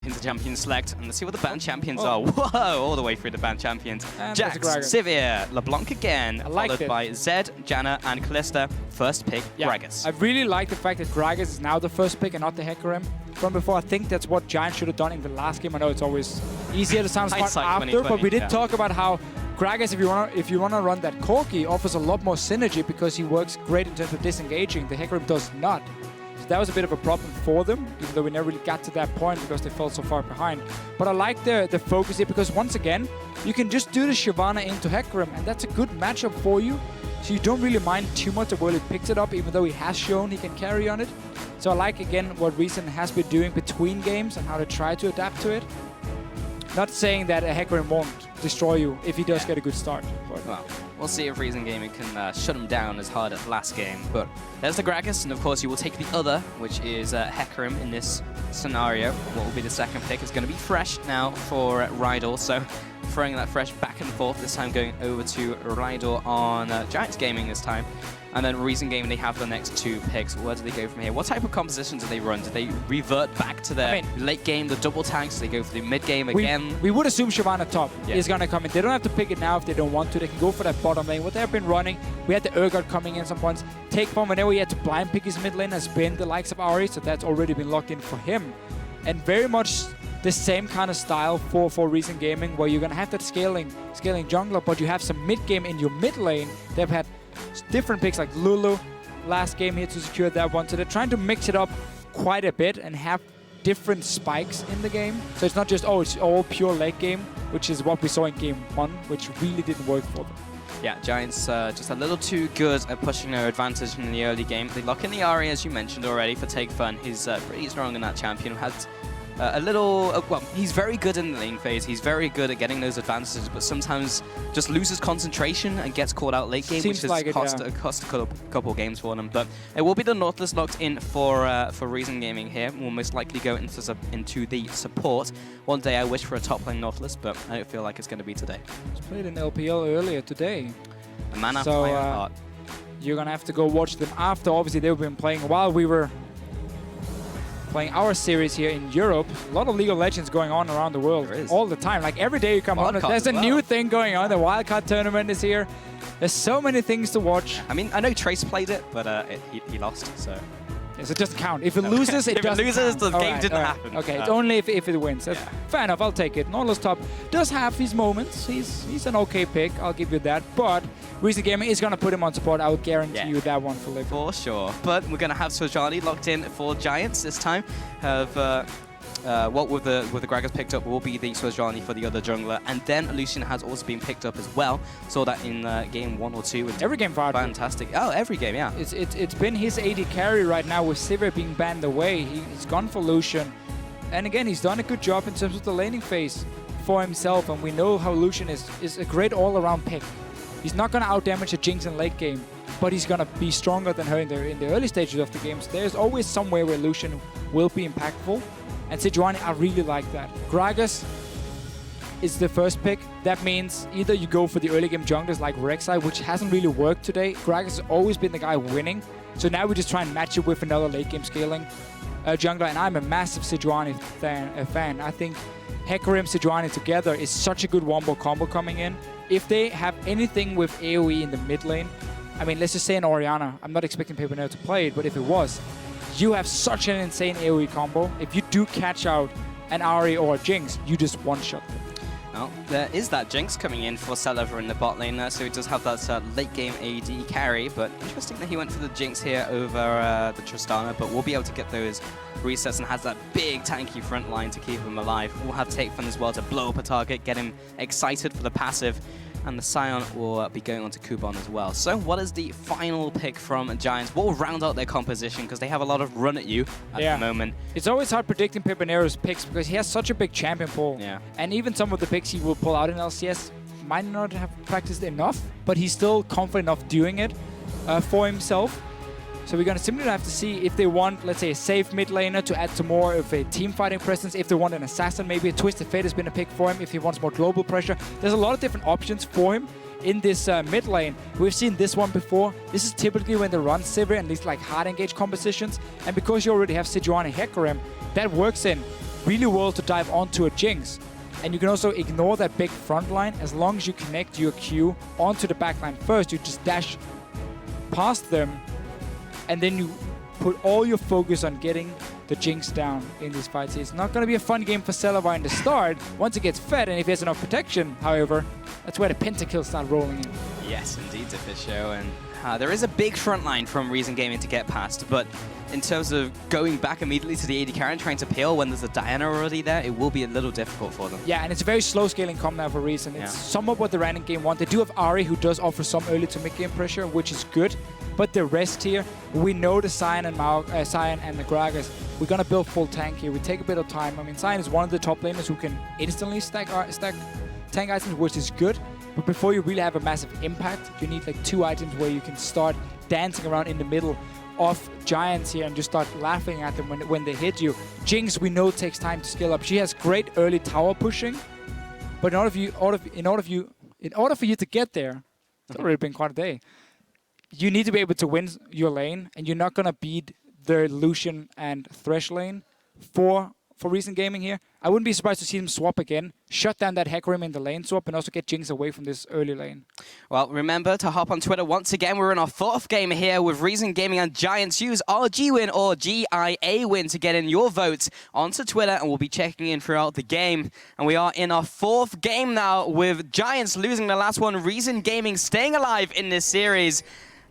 into champion select, and let's see what the banned champions are. Whoa, all the way through the banned champions. And Jax, Sivir, LeBlanc again, followed by Zed, Janna, and Kalista. First pick, Gragas. I really like the fact that Gragas is now the first pick and not the Hecarim. From before, I think that's what Giants should have done in the last game. I know it's always easier to sound smart after, but we did talk about how Gragas, if you wanna run that Corki, offers a lot more synergy because he works great in terms of disengaging. The Hecarim does not. So that was a bit of a problem for them, even though we never really got to that point because they fell so far behind. But I like the focus here because once again, you can just do the Shyvana into Hecarim, and that's a good matchup for you. So you don't really mind too much of where he picks it up, even though he has shown he can carry on it. So I like, again, what Reason has been doing between games and how to try to adapt to it. Not saying that a Hecarim won't destroy you if he does get a good start. But well, we'll see if Reason Gaming can shut him down as hard as last game. But there's the Gragas, and of course you will take the other, which is Hecarim in this scenario. What will be the second pick is going to be Fresh now for Rydal. So throwing that Fresh back and forth, this time going over to Rydal on Giants Gaming this time. And then Reason Gaming, they have the next two picks. Where do they go from here? What type of composition do they run? Do they revert back to their late game, the double tanks? Do they go for the mid game again? We would assume Shyvana top is going to come in. They don't have to pick it now if they don't want to. They can go for that bottom lane. What they've been running, we had the Urgot coming in some points. Take from whenever he had to blind pick his mid lane has been the likes of Ahri, so that's already been locked in for him. And very much the same kind of style for Reason Gaming, where you're going to have that scaling jungler, but you have some mid game in your mid lane. They've had different picks like Lulu last game here to secure that one. So they're trying to mix it up quite a bit and have different spikes in the game. So it's not just, it's all pure late game, which is what we saw in game 1, which really didn't work for them. Yeah, Giants just a little too good at pushing their advantage in the early game. They lock in the Ahri, as you mentioned already, for Take Fun. He's pretty strong in that champion. Had a little, well, he's very good in the lane phase. He's very good at getting those advantages, but sometimes just loses concentration and gets caught out late game, which has cost a couple of games for them. But it will be the Nautilus locked in for Reason Gaming here. We'll most likely go into the support. One day I wish for a top lane Nautilus, but I don't feel like it's going to be today. It's played in LPL earlier today. A man after my own heart. You're going to have to go watch them after. Obviously, they've been playing while we were playing our series here in Europe. A lot of League of Legends going on around the world all the time. Like every day you come on, there's a new thing going on. The Wildcard tournament is here. There's so many things to watch. I mean, I know Trace played it, but he lost, so. Yes, it doesn't count. If it loses, it doesn't count. The game didn't happen. Okay, it's only if it wins. Fair enough, I'll take it. Nautilus top does have his moments. He's an okay pick, I'll give you that. But Reason Gaming is going to put him on support. I will guarantee you that one for Liv. For sure. But we're going to have Swajani locked in for Giants this time. What with the Gragas picked up will be the Swajani for the other jungler, and then Lucian has also been picked up as well. Saw that in game 1 or 2. Every game for fantastic. Oh, every game, yeah. It's been his AD carry right now with Sivir being banned away. He's gone for Lucian, and again he's done a good job in terms of the laning phase for himself. And we know how Lucian is a great all-around pick. He's not going to outdamage a Jinx in late game, but he's going to be stronger than her in the early stages of the games. There's always somewhere where Lucian will be impactful. And Sejuani, I really like that. Gragas is the first pick. That means either you go for the early game junglers like Rek'Sai, which hasn't really worked today. Gragas has always been the guy winning. So now we just try and match it with another late game scaling jungler. And I'm a massive Sejuani fan. I think Hecarim, Sejuani together is such a good wombo combo coming in. If they have anything with AoE in the mid lane, I mean, let's just say an Orianna. I'm not expecting Pepinero to play it, but if it was, you have such an insane AoE combo. If you do catch out an Ahri or a Jinx, you just one-shot them. Well, there is that Jinx coming in for Celever in the bot lane there, so he does have that late game AD carry, but interesting that he went for the Jinx here over the Tristana, but we'll be able to get those resets and has that big tanky front line to keep him alive. We'll have Take Fun as well to blow up a target, get him excited for the passive, and the Sion will be going on to Kuban as well. So what is the final pick from Giants? What will round out their composition, because they have a lot of run at you at the moment. It's always hard predicting Pepinero's picks because he has such a big champion pool. Yeah. And even some of the picks he will pull out in LCS might not have practiced enough, but he's still confident enough doing it for himself. So we're going to simply have to see if they want, let's say, a safe mid laner to add to more of a team fighting presence. If they want an assassin, maybe a Twisted Fate has been a pick for him. If he wants more global pressure, there's a lot of different options for him in this mid lane. We've seen this one before. This is typically when they run Sivir and these like hard engage compositions. And because you already have Sejuani Hecarim, that works in really well to dive onto a Jinx. And you can also ignore that big front line as long as you connect your Q onto the back line first. You just dash past them, and then you put all your focus on getting the Jinx down in these fights. It's not going to be a fun game for Celavi in the start. Once it gets fed, and if he has enough protection, however, that's where the pentakills start rolling in. Yes, indeed, Deficio. And there is a big front line from Reason Gaming to get past, but in terms of going back immediately to the AD carry and trying to peel when there's a Diana already there, it will be a little difficult for them. Yeah, and it's a very slow scaling comp now for Reason. Yeah. It's somewhat what the random game want. They do have Ahri, who does offer some early to mid game pressure, which is good. But the rest here, we know the Sion and the Gragas, we're going to build full tank here. We take a bit of time. I mean, Sion is one of the top laners who can instantly stack tank items, which is good. But before you really have a massive impact, you need like 2 items where you can start dancing around in the middle of Giants here and just start laughing at them when they hit you. Jinx, we know, takes time to scale up. She has great early tower pushing, but in order for you to get there, it's already been quite a day. You need to be able to win your lane, and you're not gonna beat the Lucian and Thresh lane for Reason Gaming here. I wouldn't be surprised to see them swap again, shut down that Hecarim in the lane swap, and also get Jinx away from this early lane. Well, remember to hop on Twitter once again. We're in our 4th game here with Reason Gaming and Giants. Use RG win or GIA win to get in your votes onto Twitter, and we'll be checking in throughout the game. And we are in our 4th game now with Giants losing the last one. Reason Gaming staying alive in this series.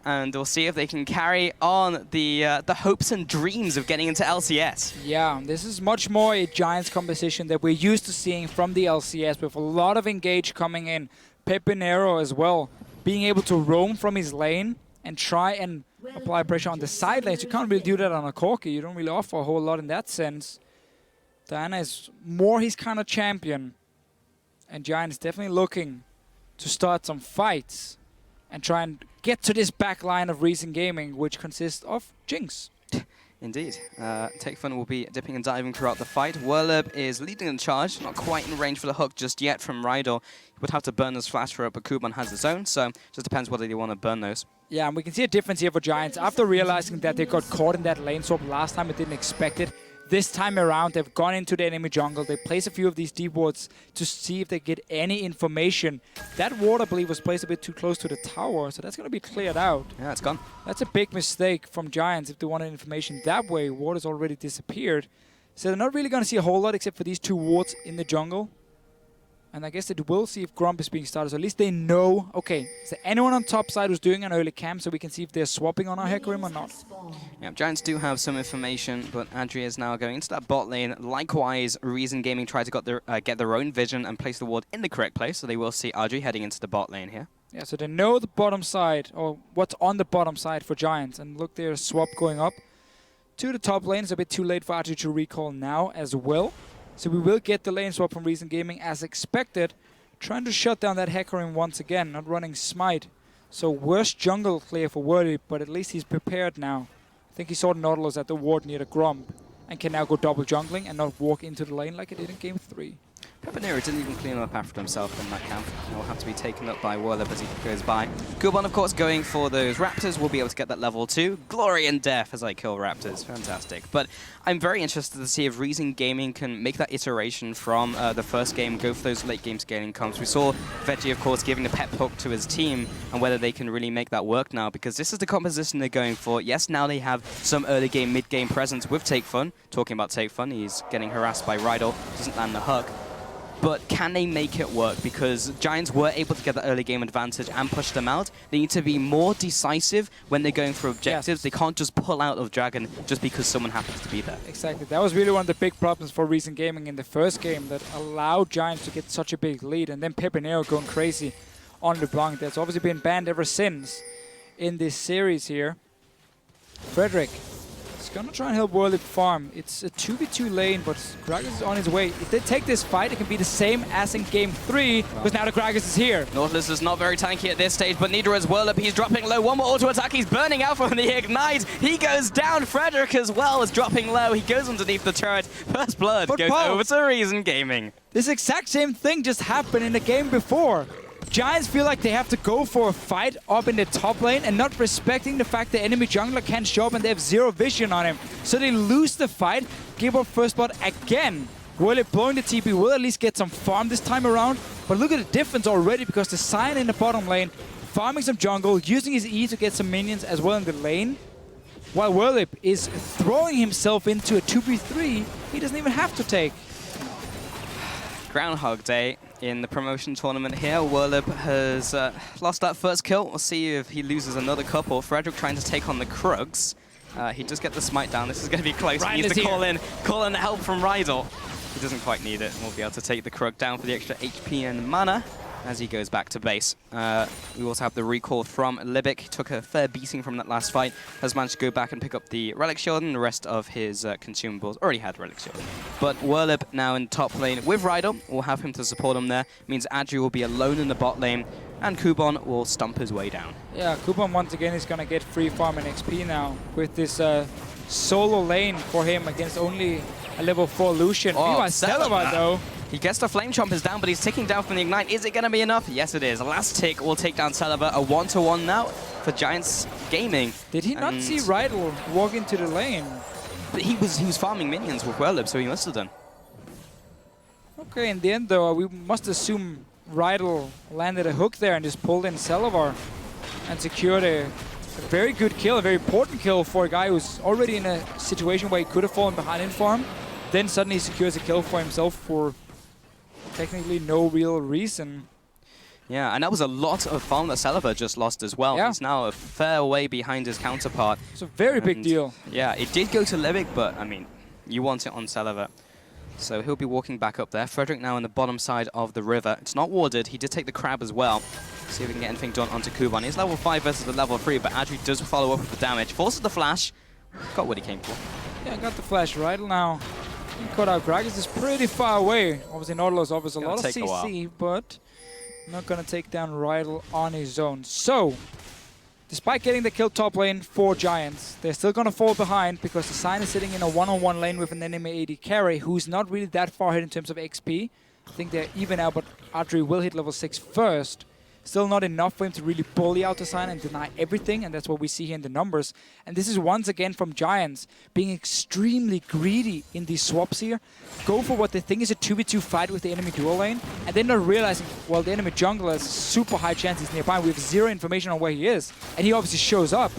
And we'll see if they can carry on the hopes and dreams of getting into LCS. Yeah, this is much more a Giants composition that we're used to seeing from the LCS, with a lot of engage coming in. Pepinero as well, being able to roam from his lane and try and apply pressure on the side lanes. You can't really do that on a Corki. You don't really offer a whole lot in that sense. Diana is more his kind of champion. And Giants definitely looking to start some fights and try and get to this back line of Reason Gaming, which consists of Jinx. Indeed. Take Fun will be dipping and diving throughout the fight. Whirlib is leading in charge, not quite in range for the hook just yet from Rydell. He would have to burn his flash for it, but Kuban has his own, so it just depends whether they want to burn those. Yeah, and we can see a difference here for Giants. After realizing that they got caught in that lane swap last time, it didn't expect it. This time around, they've gone into the enemy jungle. They place a few of these deep wards to see if they get any information. That ward, I believe, was placed a bit too close to the tower, so that's going to be cleared out. Yeah, it's gone. That's a big mistake from Giants if they wanted information that way. Ward has already disappeared. So they're not really going to see a whole lot except for these 2 wards in the jungle. And I guess they will see if Grump is being started. So at least they know, okay, is there anyone on top side who's doing an early camp so we can see if they're swapping on our Hecarim or not? Yeah, Giants do have some information, but Adria is now going into that bot lane. Likewise, Reason Gaming tried to get their own vision and place the ward in the correct place, so they will see Adria heading into the bot lane here. Yeah, so they know the bottom side, or what's on the bottom side for Giants. And look, there's a swap going up to the top lane. It's a bit too late for Adria to recall now as well. So we will get the lane swap from Reason Gaming as expected. Trying to shut down that Hecarim once again, not running Smite. So worst jungle clear for Worthy, but at least he's prepared now. I think he saw Nautilus at the ward near the Grump and can now go double jungling and not walk into the lane like he did in game 3. Pepinero didn't even clean up after himself in that camp. He'll have to be taken up by Whirlib as he goes by. Kuban, of course, going for those Raptors. Will be able to get that level 2. Glory and death as I kill Raptors. Fantastic. But I'm very interested to see if Reason Gaming can make that iteration from the first game, go for those late game scaling comps. We saw Veggie, of course, giving the pep hook to his team, and whether they can really make that work now, because this is the composition they're going for. Yes, now they have some early game, mid game presence with Take Fun. Talking about Take Fun, he's getting harassed by Rydell, doesn't land the hook. But can they make it work? Because Giants were able to get the early game advantage and push them out. They need to be more decisive when they're going for objectives. Yes. They can't just pull out of Dragon just because someone happens to be there. Exactly. That was really one of the big problems for Reason Gaming in the first game that allowed Giants to get such a big lead. And then Pepinero going crazy on LeBlanc. That's obviously been banned ever since in this series here. Frederick is going to try and help Whirlib farm. It's a 2v2 lane, but Gragas is on his way. If they take this fight, it can be the same as in game 3, because now the Gragas is here. Nautilus is not very tanky at this stage, but neither is Whirlib. He's dropping low. One more auto attack. He's burning out from the Ignite. He goes down. Frederick as well is dropping low. He goes underneath the turret. First blood goes over to Reason Gaming. This exact same thing just happened in the game before. Giants feel like they have to go for a fight up in the top lane and not respecting the fact the enemy jungler can't show up and they have zero vision on him. So they lose the fight, give up first blood again. Whirlip blowing the TP will at least get some farm this time around. But look at the difference already because the Sion in the bottom lane, farming some jungle, using his E to get some minions as well in the lane. While Whirlip is throwing himself into a 2v3, he doesn't even have to take. Groundhog Day in the promotion tournament here. Whirlip has lost that first kill. We'll see if he loses another couple. Frederick trying to take on the Krugs. He does get the smite down. This is going to be close. He needs to call in help from Rydell. He doesn't quite need it. We'll be able to take the Krug down for the extra HP and mana as he goes back to base. We also have the recall from Libic. He took a fair beating from that last fight. Has managed to go back and pick up the Relic Shield and the rest of his consumables. Already had Relic Shield. But Whirlip now in top lane with Rydell. We'll have him to support him there. Means Adri will be alone in the bot lane. And Kuban will stump his way down. Yeah, Kuban once again is going to get free farm and XP now with this solo lane for him against only a level 4 Lucian. Oh, Celebar though. He gets the Flame Chompers down, but he's ticking down from the Ignite. Is it going to be enough? Yes, it is. Last tick will take down Celebar. A 1-to-1 now for Giants Gaming. Did he not see Rydell walk into the lane? But he was farming minions with Whirlip, so he must have done. Okay, in the end though, we must assume Rydell landed a hook there and just pulled in Celebar and secured a very good kill, a very important kill for a guy who's already in a situation where he could have fallen behind in farm. Then suddenly he secures a kill for himself for technically no real reason. Yeah, and that was a lot of farm that Celebar just lost as well. Yeah. He's now a fair way behind his counterpart. It's a very big deal. Yeah, it did go to Libic, but I mean, you want it on Celebar. So he'll be walking back up there. Frederick now on the bottom side of the river. It's not warded. He did take the crab as well. See if we can get anything done onto Kuban. He's level 5 versus the level 3, but Adri does follow up with the damage. Forces the flash. Got what he came for. Yeah, got the flash. Rydell now. He caught out. Gragas is pretty far away. Obviously, Nautilus offers a lot of CC, but not going to take down Rydell on his own. So, despite getting the kill top lane for Giants, they're still going to fall behind because the Sion is sitting in a one-on-one lane with an enemy AD carry who's not really that far ahead in terms of XP. I think they're even out, but Adri will hit level 6 first. Still not enough for him to really bully out the Sion and deny everything, and that's what we see here in the numbers. And this is once again from Giants, being extremely greedy in these swaps here. Go for what they think is a 2v2 fight with the enemy dual lane, and then not realizing, well, the enemy jungler has super high chances nearby. We have zero information on where he is, and he obviously shows up,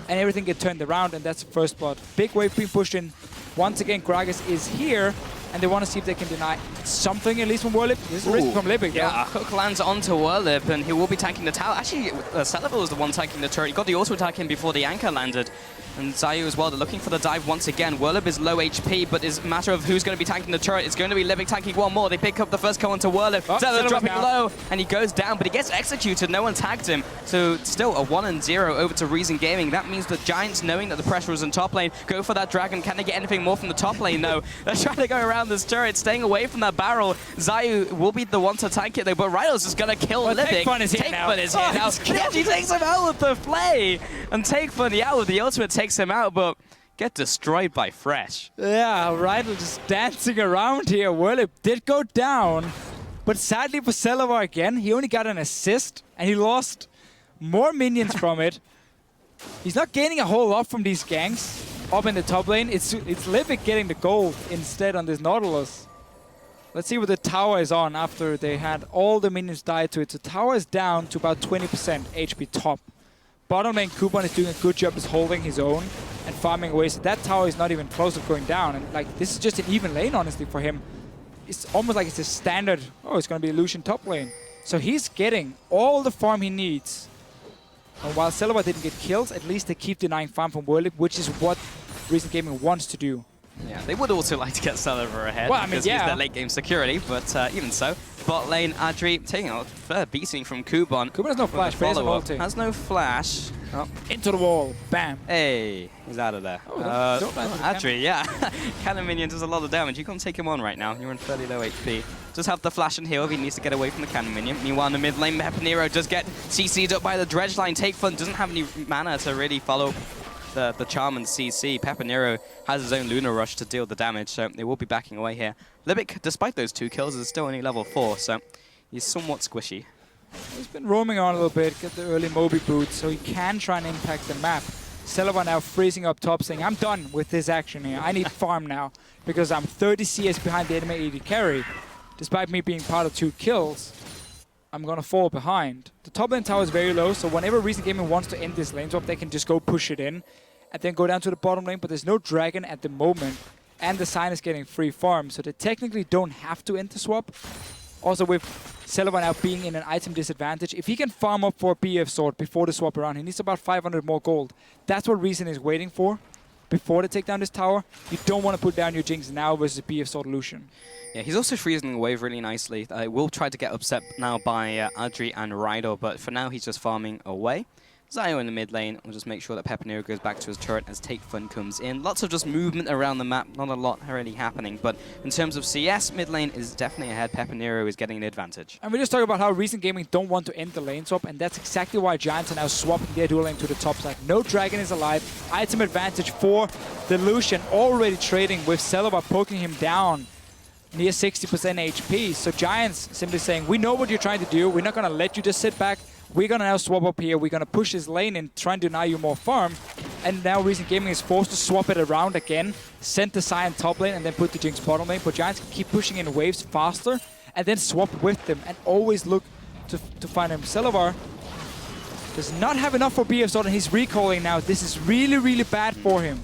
and everything gets turned around, and that's the first blood. Big wave being pushed in. Once again, Gragas is here, and they want to see if they can deny something, at least from Whirlip. This is risk from Libic. Yeah, hook lands onto Whirlip, and he will be tanking the tower. Actually, Celebar was the one tanking the turret. He got the auto attack in before the anchor landed. And Zayu as well, they're looking for the dive once again. Whirlip is low HP, but it's a matter of who's going to be tanking the turret. It's going to be Libic tanking one more. They pick up the first kill onto Whirlip. Celebar dropping low, and he goes down, but he gets executed. No one tagged him. So still a 1-0 over to Reason Gaming. That means the Giants, knowing that the pressure was in top lane, go for that dragon. Can they get anything more from the top lane? No. They're trying to go around this turret, staying away from that barrel. Zayu will be the one to tank it, though, but Rydell's just going to kill Libic. Takefun is here now. He actually takes him out with the play. And Takefun, yeah, with the ultimate takes him out, but get destroyed by Fresh. Yeah, Rydell just dancing around here. Whirlip did go down, but sadly for Celebar again, he only got an assist, and he lost more minions from it. He's not gaining a whole lot from these ganks up in the top lane. It's Libic getting the gold instead on this Nautilus. Let's see what the tower is on after they had all the minions die to it. So tower is down to about 20% HP top. Bottom lane, Kuban is doing a good job is holding his own and farming away. So that tower is not even close to going down. And like this is just an even lane, honestly, for him. It's almost like it's a standard, oh, it's going to be a Lucian top lane. So he's getting all the farm he needs. And while Celebar didn't get kills, at least they keep denying farm from Whirlip, which is what Reason Gaming wants to do. Yeah, they would also like to get Celebar ahead because he's their late game security, but even so. Bot lane, Adri taking a fair beating from Kuban. Kuban has no flash, but ulti. Has no flash. Oh. Into the wall, bam. Hey, he's out of there. Oh, Adri, yeah. Cannon minion does a lot of damage. You can't take him on right now. You're on fairly low HP. Just have the flash and heal if he needs to get away from the cannon minion. Meanwhile, in the mid lane, Pepinero does get CC'd up by the dredge line. Takefun doesn't have any mana to really follow the charm and CC. Pepinero has his own Lunar Rush to deal the damage, so they will be backing away here. Libic, despite those 2 kills, is still only level 4, so he's somewhat squishy. He's been roaming on a little bit, get the early Moby boots, so he can try and impact the map. Celaver now freezing up top, saying, I'm done with this action here. I need farm now, because I'm 30 CS behind the enemy AD carry. Despite me being part of 2 kills, I'm gonna fall behind. The top lane tower is very low, so whenever Recent Gaming wants to end this lane swap, they can just go push it in and then go down to the bottom lane, but there's no dragon at the moment, and the Sign is getting free farm, so they technically don't have to end the swap. Also with Celaver now being in an item disadvantage, if he can farm up for a BF sword before the swap around, he needs about 500 more gold. That's what Recent is waiting for before they take down this tower. You don't want to put down your Jinx now versus BF sword Lucian. Yeah, he's also freezing the wave really nicely. Will try to get upset now by Adri and Rydor, but for now he's just farming away. Zio in the mid lane will just make sure that Pepinero goes back to his turret as Take Fun comes in. Lots of just movement around the map, not a lot really happening, but in terms of CS, mid lane is definitely ahead. Pepinero is getting an advantage. And we just talk about how Recent Gaming don't want to end the lane swap, and that's exactly why Giants are now swapping their dual lane to the top side. No dragon is alive. Item advantage for the Lucian, already trading with Celaver poking him down near 60% HP. So Giants simply saying, we know what you're trying to do. We're not going to let you just sit back. We're going to now swap up here. We're going to push his lane and try and deny you more farm. And now Recent Gaming is forced to swap it around again, send the Sion top lane, and then put the Jinx bottom lane. But Giants can keep pushing in waves faster and then swap with them and always look to find him. Celaver does not have enough for BF sword, and he's recalling now. This is really, really bad for him.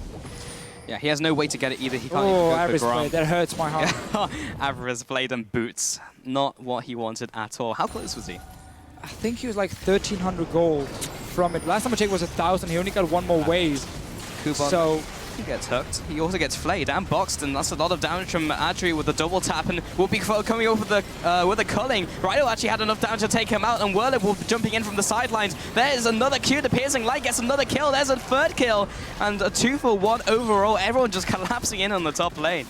Yeah, he has no way to get it either. He can't even go Avarice for Grom. blade. That hurts my heart. Avarice blade and boots. Not what he wanted at all. How close was he? I think he was like 1,300 gold from it. Last time I checked was 1,000. He only got one more wave. Kuban, So he gets hooked. He also gets flayed and boxed, and that's a lot of damage from Adri with the double tap, and Whoopi coming over with the culling. Rydor actually had enough damage to take him out, and Whirlwind jumping in from the sidelines. There's another Q. The Piercing Light gets another kill. There's a third kill, and a 2-for-1 overall. Everyone just collapsing in on the top lane.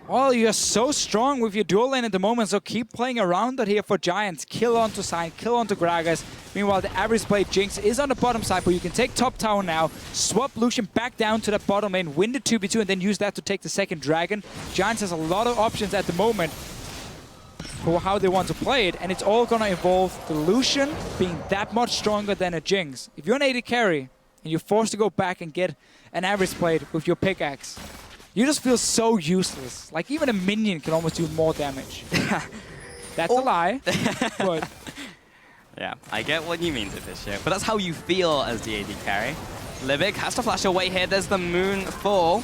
well, you're so strong with your dual lane at the moment, so keep playing around it here for Giants. Kill onto Sign, kill onto Gragas. Meanwhile, the Avarice Blade Jinx is on the bottom side, but you can take top tower now, swap Lucian back down to that bottom lane, win the 2v2, and then use that to take the second dragon. Giants has a lot of options at the moment for how they want to play it, and it's all going to involve the Lucian being that much stronger than a Jinx. If you're an AD carry, and you're forced to go back and get an Avarice Blade with your pickaxe, you just feel so useless. Like, even a minion can almost do more damage. That's a lie, but... Yeah, I get what you mean, Deficio, but that's how you feel as the AD carry. Libic has to flash away here. There's the Moonfall.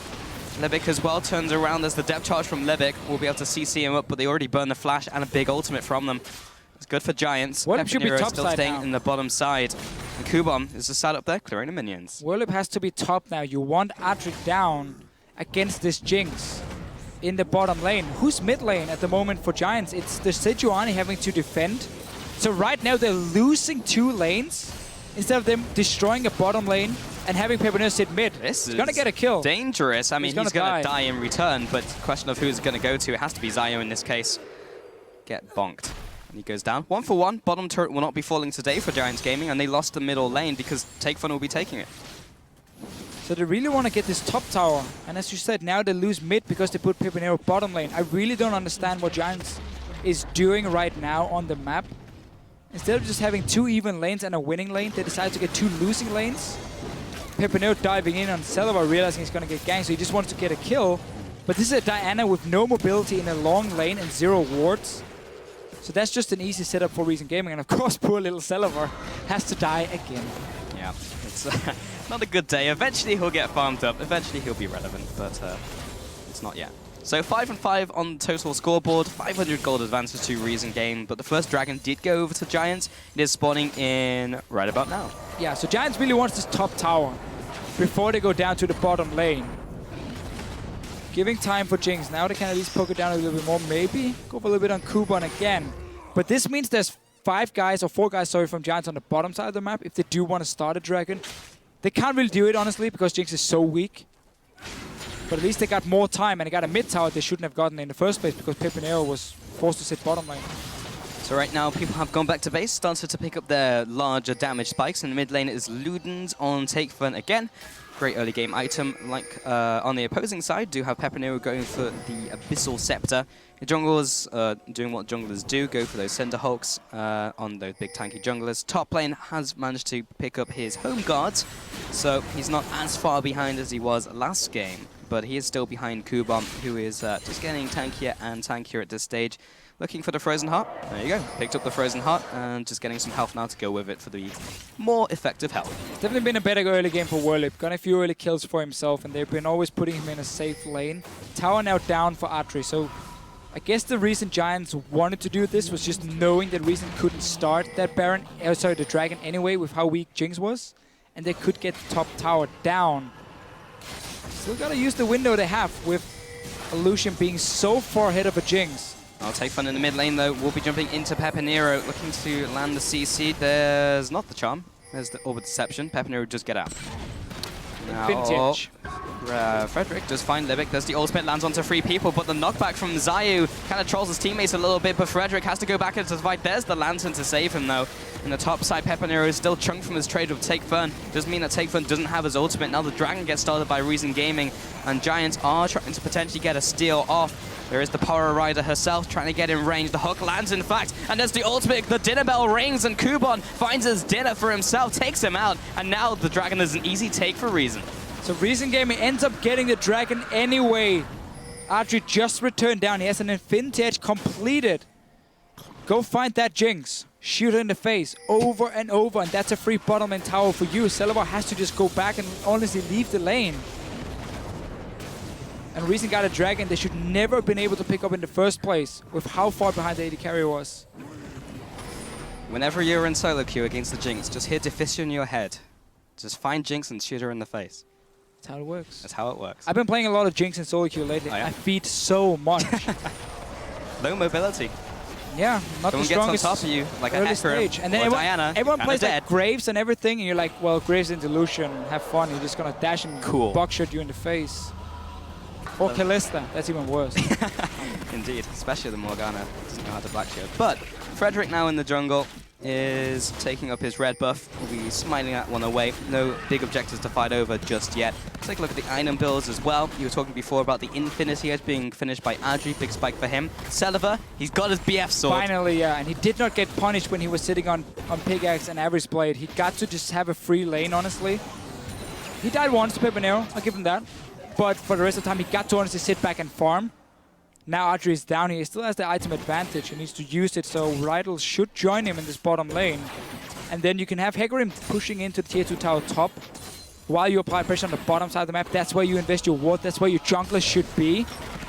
Libic as well turns around. There's the depth charge from Libic. We'll be able to CC him up, but they already burned the flash and a big ultimate from them. It's good for Giants. Whirlip should be top still side staying now. in the bottom side. And Kuban is just sat up there clearing the minions. Whirlip has to be top now. You want Adric down against this Jinx in the bottom lane. Who's mid lane at the moment for Giants? It's the Sejuani having to defend. So right now they're losing 2 lanes instead of them destroying a bottom lane and having Pepinero sit mid. This is gonna get a kill. Dangerous. I mean, he's gonna gonna die in return, but question of who's gonna go to. It has to be Zio in this case. Get bonked. And he goes down. 1-for-1. Bottom turret will not be falling today for Giants Gaming, and they lost the middle lane because Take Fun will be taking it. So they really want to get this top tower. And as you said, now they lose mid because they put Pepinero bottom lane. I really don't understand what Giants is doing right now on the map. Instead of just having 2 even lanes and a winning lane, they decide to get 2 losing lanes. Pepinero diving in on Celaver, realizing he's going to get ganked, so he just wants to get a kill. But this is a Diana with no mobility in a long lane and 0 wards. So that's just an easy setup for Recent Gaming. And of course, poor little Celaver has to die again. Yeah, it's not a good day. Eventually he'll get farmed up. Eventually he'll be relevant, but it's not yet. So 5-5 on the total scoreboard, 500 gold advantage to Recent Game, but the first dragon did go over to Giants. It is spawning in right about now. Yeah, so Giants really wants this top tower before they go down to the bottom lane. Giving time for Jinx. Now they can at least poke it down a little bit more. Maybe go for a little bit on Kuban again. But this means there's 4 guys, from Giants on the bottom side of the map if they do want to start a dragon. They can't really do it, honestly, because Jinx is so weak. But at least they got more time, and they got a mid tower they shouldn't have gotten in the first place because Pepinero was forced to sit bottom lane. So right now, people have gone back to base, started to pick up their larger damage spikes. In the mid lane, it is Ludens on Take Fun again. Great early game item. Like on the opposing side, do have Pepinero going for the Abyssal Scepter. The junglers doing what junglers do, go for those Cinder Hulks on those big tanky junglers. Top lane has managed to pick up his home guards, so he's not as far behind as he was last game, but he is still behind Kuban, who is just getting tankier and tankier at this stage. Looking for the Frozen Heart. There you go. Picked up the Frozen Heart and just getting some health now to go with it for the more effective health. It's definitely been a better early game for Werlip. Got a few early kills for himself, and they've been always putting him in a safe lane. Tower now down for Atri, so I guess the reason Giants wanted to do this was just knowing that Reason couldn't start that Baron, the Dragon anyway, with how weak Jinx was, and they could get the top tower down. Still gotta use the window they have with Illusion being so far ahead of a Jinx. I'll take fun in the mid lane though. We'll be jumping into Pepinero, looking to land the CC. There's not the charm. There's the Orb of Deception. Pepinero just get out. Now, Vintage. Frederick does find Libic. There's the ultimate, lands onto 3 people, but the knockback from Zayu kind of trolls his teammates a little bit, but Frederick has to go back into the fight. There's the Lantern to save him though. In the top side, Pepinero is still chunked from his trade with Take Fern. Doesn't mean that Take Fern doesn't have his ultimate. Now the Dragon gets started by Reason Gaming, and Giants are trying to potentially get a steal off. There is the Power Rider herself trying to get in range. The hook lands, in fact, and there's the ultimate. The dinner bell rings, and Kuban finds his dinner for himself, takes him out, and now the Dragon is an easy take for Reason. So Reason Gaming ends up getting the Dragon anyway. Atri just returned down. He has an Infinity Edge completed. Go find that Jinx. Shoot her in the face over and over, and that's a free bottom lane tower for you. Celabar has to just go back and honestly leave the lane. And Reason got a Dragon they should never have been able to pick up in the first place with how far behind the AD carry was. Whenever you're in solo queue against the Jinx, just hit Diffusion in your head. Just find Jinx and shoot her in the face. That's how it works. That's how it works. I've been playing a lot of Jinx in solo queue lately. Oh, yeah? I feed so much. Low mobility. Yeah, not Someone the strongest gets on top of you, like a early Hecarim stage. And then or Diana, everyone plays dead. like Graves and everything, and you're like, well, Graves and Delusion, have fun. You're just gonna dash and buckshot you in the face. Or Kalista, that's even worse. Indeed, especially the Morgana doesn't know how to black shield. But Frederick now in the jungle is taking up his red buff. We'll be smiling that one away. No big objectives to fight over just yet. Let's take a look at the item builds as well. You were talking before about the Infinity Edge being finished by Adri. Big spike for him. Celabar, he's got his BF sword. Finally, yeah, and he did not get punished when he was sitting on Pickaxe and Average Blade. He got to just have a free lane, honestly. He died once to Pepinero, I'll give him that. But for the rest of the time, he got to honestly sit back and farm. Now Adri is down here. He still has the item advantage. He needs to use it, so Rydell should join him in this bottom lane. And then you can have Hecarim pushing into the tier 2 tower top while you apply pressure on the bottom side of the map. That's where you invest your ward. That's where your jungler should be.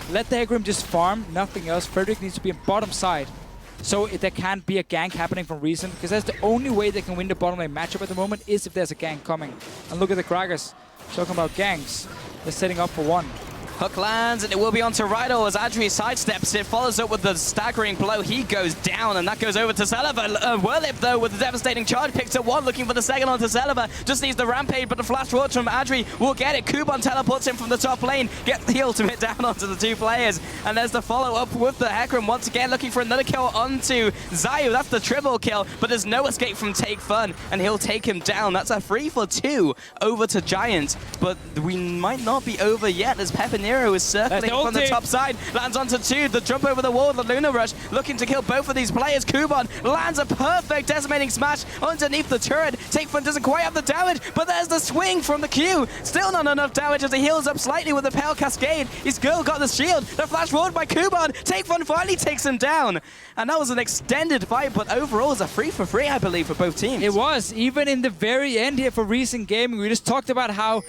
Let the Hecarim just farm, nothing else. Frederick needs to be on bottom side. So there can't be a gank happening from Reason, because that's the only way they can win the bottom lane matchup at the moment is if there's a gank coming. And look at the Gragas. Talking about ganks. They're setting up for one. Hook lands, and it will be onto Rydell as Adri sidesteps it, follows up with the staggering blow. He goes down, and that goes over to Celabar. Werlip, though, with the devastating charge, picks up one, looking for the second onto Celabar. Just needs the rampage, but the flash forward from Adri will get it. Kuban teleports him from the top lane, get the ultimate down onto the 2 players. And there's the follow-up with the Hecarim once again, looking for another kill onto Zayu. That's the triple kill, but there's no escape from Take Fun, and he'll take him down. That's a 3 for 2 over to Giants, but we might not be over yet as Pepinero is circling from the top side, lands onto 2, the jump over the wall, the Luna Rush, looking to kill both of these players. Kuban lands a perfect decimating smash underneath the turret. Take Fun doesn't quite have the damage, but there's the swing from the Q. Still not enough damage as he heals up slightly with the Pale Cascade. He's still got the shield. The flash forward by Kuban. Take Fun finally takes him down. And that was an extended fight, but overall it's a 3 for 3, I believe, for both teams. It was, even in the very end here for Reason Gaming. We just talked about how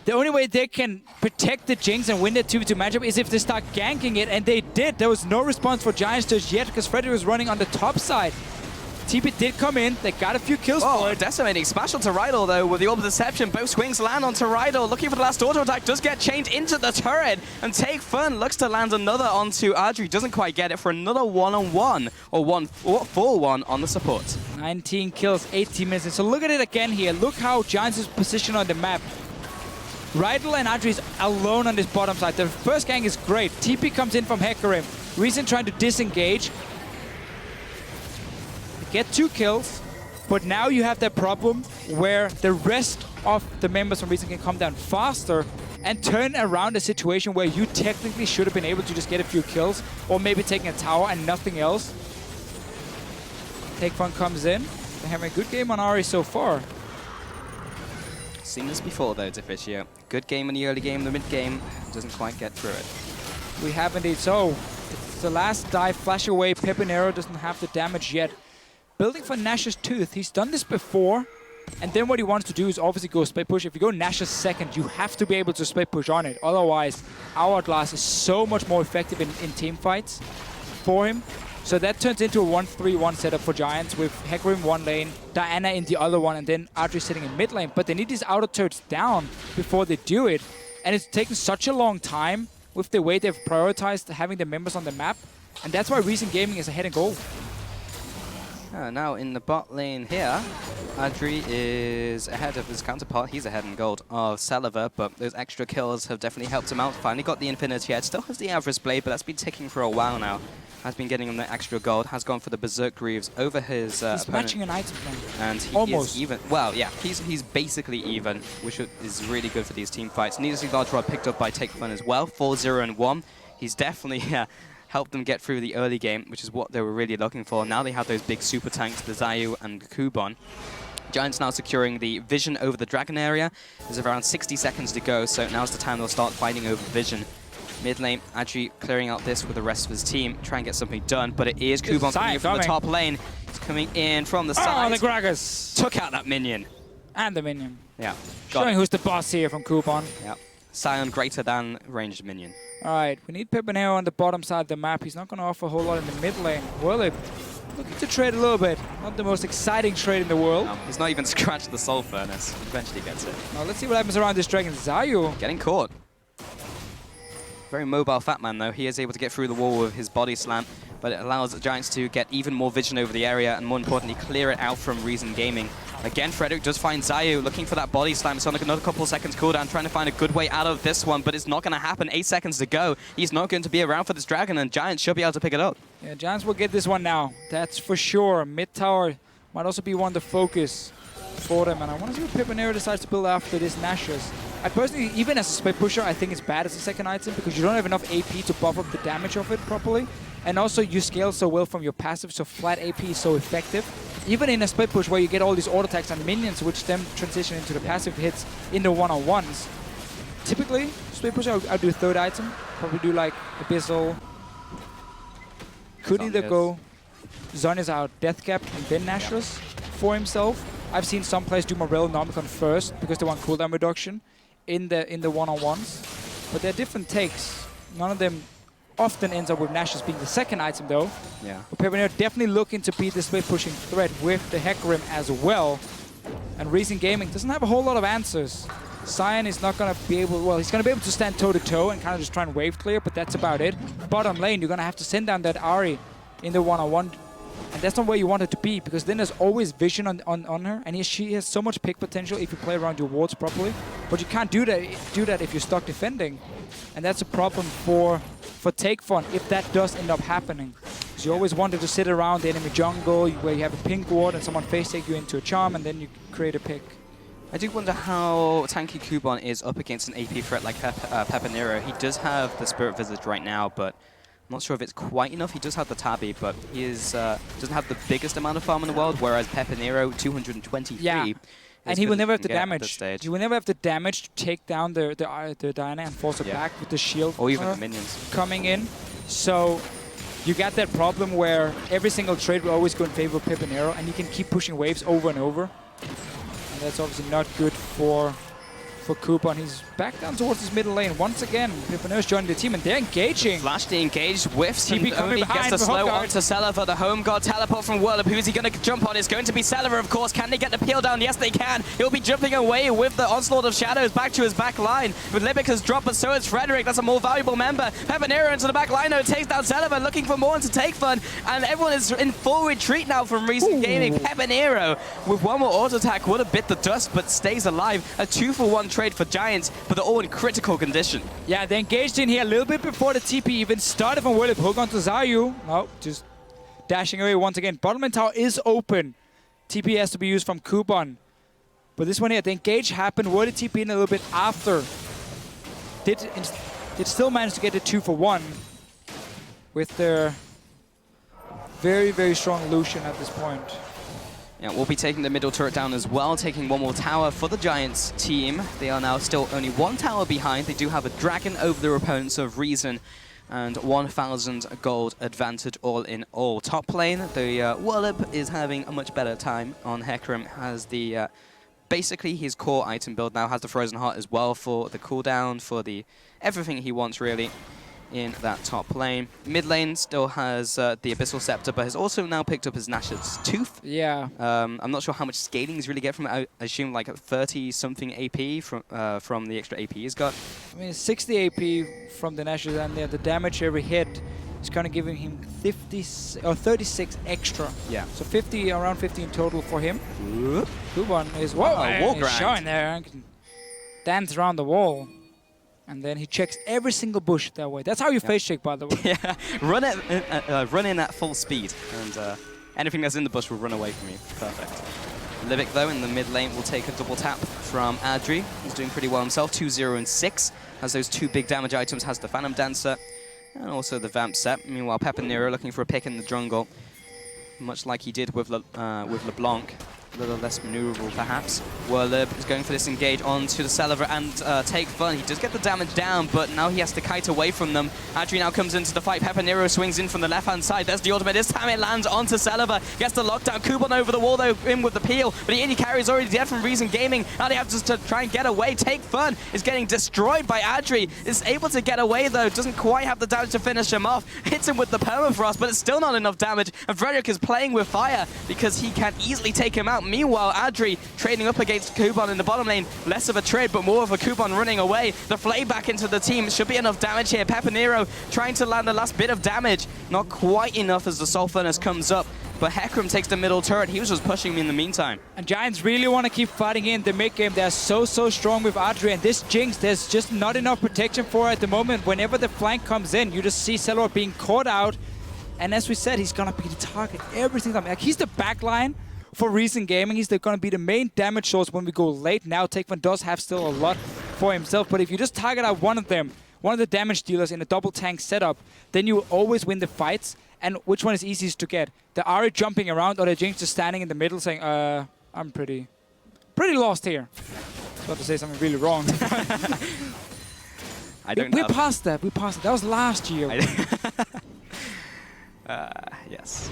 the only way they can protect the Jinx and win the 2v2 matchup is if they start ganking it, and they did. There was no response for Giants just yet because Frederick was running on the top side. TP did come in. They got a few kills for it. Decimating smash onto Rydell, though, with the Orb of Deception. Both swings land onto Rydell. Looking for the last auto attack. Does get chained into the turret. And Take Fun looks to land another onto Adri. Doesn't quite get it for another 1-on-1 or 1-4-1 on the support. 19 kills, 18 minutes. So look at it again here. Look how Giants is positioned on the map. Rydell and Adri is alone on this bottom side. The first gang is great. TP comes in from Hecarim. Reason trying to disengage. Get 2 kills, but now you have that problem where the rest of the members from Reason can come down faster and turn around a situation where you technically should have been able to just get a few kills or maybe taking a tower and nothing else. Take Fun comes in. They're having a good game on Ahri so far. Seen this before though, Deficio. Good game in the early game, the mid game doesn't quite get through it. We have indeed. So it's the last dive, flash away. Pepinero doesn't have the damage yet. Building for Nash's Tooth. He's done this before. And then what he wants to do is obviously go split push. If you go Nash's second, you have to be able to split push on it. Otherwise, Hourglass is so much more effective in team fights for him. So that turns into a 1-3-1 setup for Giants with Hecarim one lane, Diana in the other one, and then Adri sitting in mid lane. But they need these outer turrets down before they do it. And it's taken such a long time with the way they've prioritized having the members on the map. And that's why Reason Gaming is ahead in gold. Now in the bot lane here, Adri is ahead of his counterpart. He's ahead in gold of Saliver, but those extra kills have definitely helped him out. Finally got the Infinity Edge. Still has the Avarice Blade, but that's been ticking for a while now. Has been getting him the extra gold. Has gone for the Berserk Greaves over his He's opponent. matching an item plan. And he Almost. is even. Well, yeah, he's basically even, which is really good for these team fights. Needlessly Large Rod picked up by Take Fun as well. 4-0-1. He's definitely helped them get through the early game, which is what they were really looking for. Now they have those big super tanks, the Zayu and Kubon. Giants now securing the Vision over the Dragon area. There's around 60 seconds to go, so now's the time they'll start fighting over Vision. Mid lane, Adri clearing out this with the rest of his team, try and get something done, but it is Kubon coming in from the top lane. He's coming in from the side. Oh, the Gragas! Took out that minion. And the minion. Yeah. Showing who's the boss here from Kubon. Yeah. Scion greater than ranged minion. Alright, we need Pepinero on the bottom side of the map. He's not going to offer a whole lot in the mid lane. Well, looking to trade a little bit. Not the most exciting trade in the world. No, he's not even scratched the Soul Furnace. Eventually gets it. Now let's see what happens around this Dragon. Zayu. Getting caught. Very mobile Fat Man though. He is able to get through the wall with his body slam, but it allows the Giants to get even more vision over the area and more importantly clear it out from Reason Gaming. Again, Frederick does find Zayu looking for that body slam. It's on another couple seconds cooldown, trying to find a good way out of this one, but it's not going to happen. 8 seconds to go. He's not going to be around for this Dragon, and Giants should be able to pick it up. Yeah, Giants will get this one now. That's for sure. Mid tower might also be one to focus for them, and I want to see what Pepinero decides to build after this Nashus. I personally, even as a split pusher, I think it's bad as a second item because you don't have enough AP to buff up the damage of it properly. And also you scale so well from your passive, so flat AP is so effective. Even in a split push where you get all these auto attacks and minions, which then transition into the passive hits in the one-on-ones. Typically, split push, I'll do third item. Probably do like Abyssal. Could either go Zhonya's out, Death Cap, and then Nashus for himself. I've seen some players do Morel Nomicon first because they want cooldown reduction in the one-on-ones. But they're different takes. None of them often ends up with Nashus being the second item though. Yeah. But Pepinero definitely looking to beat the split pushing threat with the Hecarim as well. And Reason Gaming doesn't have a whole lot of answers. Scion is not going to be able, well, he's going to be able to stand toe-to-toe and kind of just try and wave clear, but that's about it. Bottom lane, you're going to have to send down that Ahri in the one-on-one. And that's not where you want her to be, because then there's always vision on her, and she has so much pick potential if you play around your wards properly. But you can't do that if you're stuck defending. And that's a problem for Take Fun if that does end up happening. Because you always wanted to sit around the enemy jungle where you have a pink ward and someone face take you into a charm, and then you create a pick. I do wonder how tanky Kubon is up against an AP threat like Pepinero. He does have the Spirit Visage right now, but I'm not sure if it's quite enough. He does have the Tabby, but he doesn't have the biggest amount of farm in the world, whereas Pepinero, 223. Yeah. And he will never have the damage. He will never have the damage to take down the Diana and force her back with the shield. Or even the minions. Coming in. So you got that problem where every single trade will always go in favor of Pepinero, and he can keep pushing waves over and over. And that's obviously not good for Kubon. He's back down towards his middle lane once again. Pepinero's joining the team, and they're engaging. Flash the engage, whiffs, TP and only gets the slow onto Saliver. The home god teleport from Whirlpool. Who's he going to jump on? It's going to be Saliver, of course. Can they get the peel down? Yes, they can. He'll be jumping away with the Onslaught of Shadows back to his back line. With Libic has dropped, but so is Frederick. That's a more valuable member. Pepinero into the back line, though, takes down Saliver, looking for more to Take Fun. And everyone is in full retreat now from Reason Gaming. Pepinero, with one more auto attack, would have bit the dust, but stays alive. A 2-for-1 trade for Giants, but they're all in critical condition. Yeah, they engaged in here a little bit before the TP even started from Willip. Hook onto Zayu. No, just dashing away once again. Bottom lane tower is open. TP has to be used from Kubon. But this one here, the engage happened. Were the TP in a little bit after. Did still manage to get the 2-for-1 with their very, very strong Lucian at this point. Yeah, we'll be taking the middle turret down as well, taking one more tower for the Giants team. They are now still only one tower behind. They do have a dragon over their opponents of Reason and 1,000 gold advantage all in all. Top lane, the Wallop is having a much better time on Hecarim. Has the basically his core item build now, has the Frozen Heart as well for the cooldown, for the everything he wants really in that top lane. Mid lane still has the Abyssal Scepter, but has also now picked up his Nashor's Tooth. Yeah. I'm not sure how much scaling he's really get from it. I assume like 30-something AP from the extra AP he's got. I mean, 60 AP from the Nashor's, and the damage every hit is kind of giving him 36 extra. Yeah. So 50, around 50 in total for him. Kuban is wall he's grind. showing there. Can dance around the wall. And then he checks every single bush that way. That's how you face check, by the way. Yeah, run in at full speed, and anything that's in the bush will run away from you. Perfect. Livic, though, in the mid lane will take a double tap from Adri. He's doing pretty well himself, 2-0 and 6. Has those 2 big damage items, has the Phantom Dancer, and also the Vamp set. Meanwhile, Pepper Nero looking for a pick in the jungle, much like he did with LeBlanc. A little less maneuverable, perhaps. Wurlib is going for this engage onto the Celever and take fun. He does get the damage down, but now he has to kite away from them. Adri now comes into the fight. Pepper Nero swings in from the left-hand side. There's the ultimate. This time it lands onto Celever. Gets the lockdown. Kuban over the wall, though, in with the peel. But the indie carry is already dead from Reason Gaming. Now they have just to try and get away. Take Fun is getting destroyed by Adri. Is able to get away, though. Doesn't quite have the damage to finish him off. Hits him with the Permafrost, but it's still not enough damage. And Frederick is playing with fire because he can easily take him out. Meanwhile, Adri trading up against Kuban in the bottom lane. Less of a trade, but more of a Kuban running away. The flay back into the team. Should be enough damage here. Pepper Nero trying to land the last bit of damage. Not quite enough as the Soul Furnace comes up. But Hecarim takes the middle turret. He was just pushing me in the meantime. And Giants really want to keep fighting in the mid game. They're so strong with Adri. And this Jinx, there's just not enough protection for her at the moment. Whenever the flank comes in, you just see Celeber being caught out. And as we said, he's going to be the target every single time. Like, he's the backline for Reason Gaming. He's going to be the main damage source when we go late. Now, Taekwondo does have still a lot for himself. But if you just target out one of them, one of the damage dealers in a double tank setup, then you will always win the fights. And which one is easiest to get? The Ahri jumping around or the Jinx just standing in the middle saying, I'm pretty lost here. I was about to say something really wrong. We're past that. That was last year. Yes.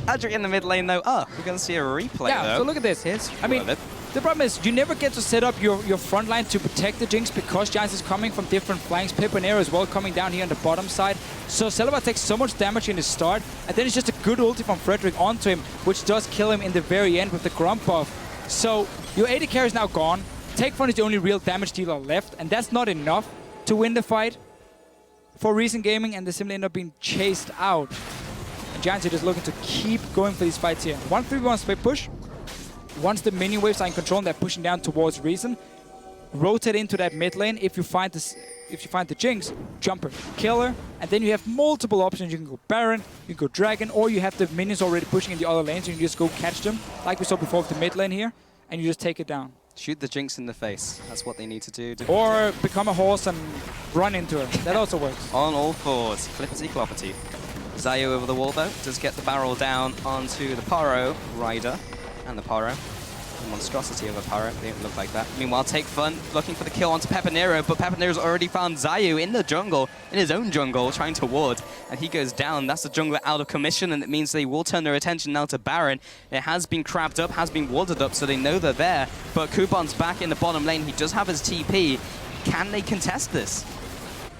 Adri in the mid lane, though. Oh, we're going to see a replay, yeah, though. So look at this. I mean, the problem is you never get to set up your front line to protect the Jinx because Giants is coming from different flanks. Pepper Nero as well coming down here on the bottom side. So Celeber takes so much damage in the start, and then it's just a good ulti from Frederick onto him, which does kill him in the very end with the Grump buff. So your AD carry is now gone. Take Fun is the only real damage dealer left, and that's not enough to win the fight for Reason Gaming, and they simply end up being chased out. And Giants are just looking to keep going for these fights here. 1-3-1 split push. Once the minion waves are in control and they're pushing down towards Reason, rotate into that mid lane. If you find the Jinx, jump her, kill her, and then you have multiple options. You can go Baron, you can go Dragon, or you have the minions already pushing in the other lanes, so you can just go catch them, like we saw before with the mid lane here, and you just take it down. Shoot the Jinx in the face. That's what they need to do. Or become a horse and run into her. That also works. On all fours. Flippity cloppity. Zayu over the wall, though, does get the barrel down onto the Pyro Rider and the Pyro. The monstrosity of a Pyro. They don't look like that. Meanwhile, Take Fun looking for the kill onto Pepper Nero, but Pepper Nero's already found Zayu in the jungle, in his own jungle, trying to ward, and he goes down. That's the jungler out of commission, and it means they will turn their attention now to Baron. It has been crabbed up, has been warded up, so they know they're there, but Kuban's back in the bottom lane. He does have his TP. Can they contest this?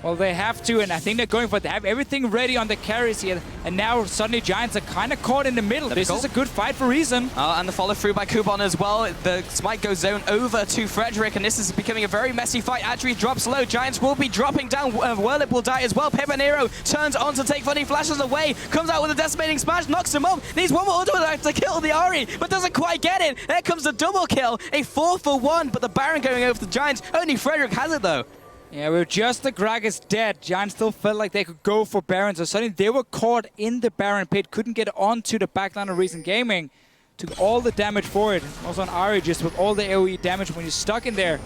Well, they have to, and I think they're going for it. They have everything ready on the carries here, and now suddenly Giants are kind of caught in the middle. This is a good fight for Reason. And the follow through by Kuban as well. The smite goes zone over to Frederick, and this is becoming a very messy fight. Adri drops low. Giants will be dropping down. Wurlip will die as well. Pepper Nero turns on to take Funny, flashes away, comes out with a decimating smash, knocks him up. Needs one more ultimate to kill the Ahri, but doesn't quite get it. There comes the double kill, a 4-for-1, but the Baron going over the Giants. Only Frederick has it, though. Yeah, with just the Gragas dead, Giants still felt like they could go for Baron, so suddenly they were caught in the Baron pit, couldn't get onto the backline of Reason Gaming. Took all the damage for it. Also on Ari, just with all the AoE damage when you're stuck in there.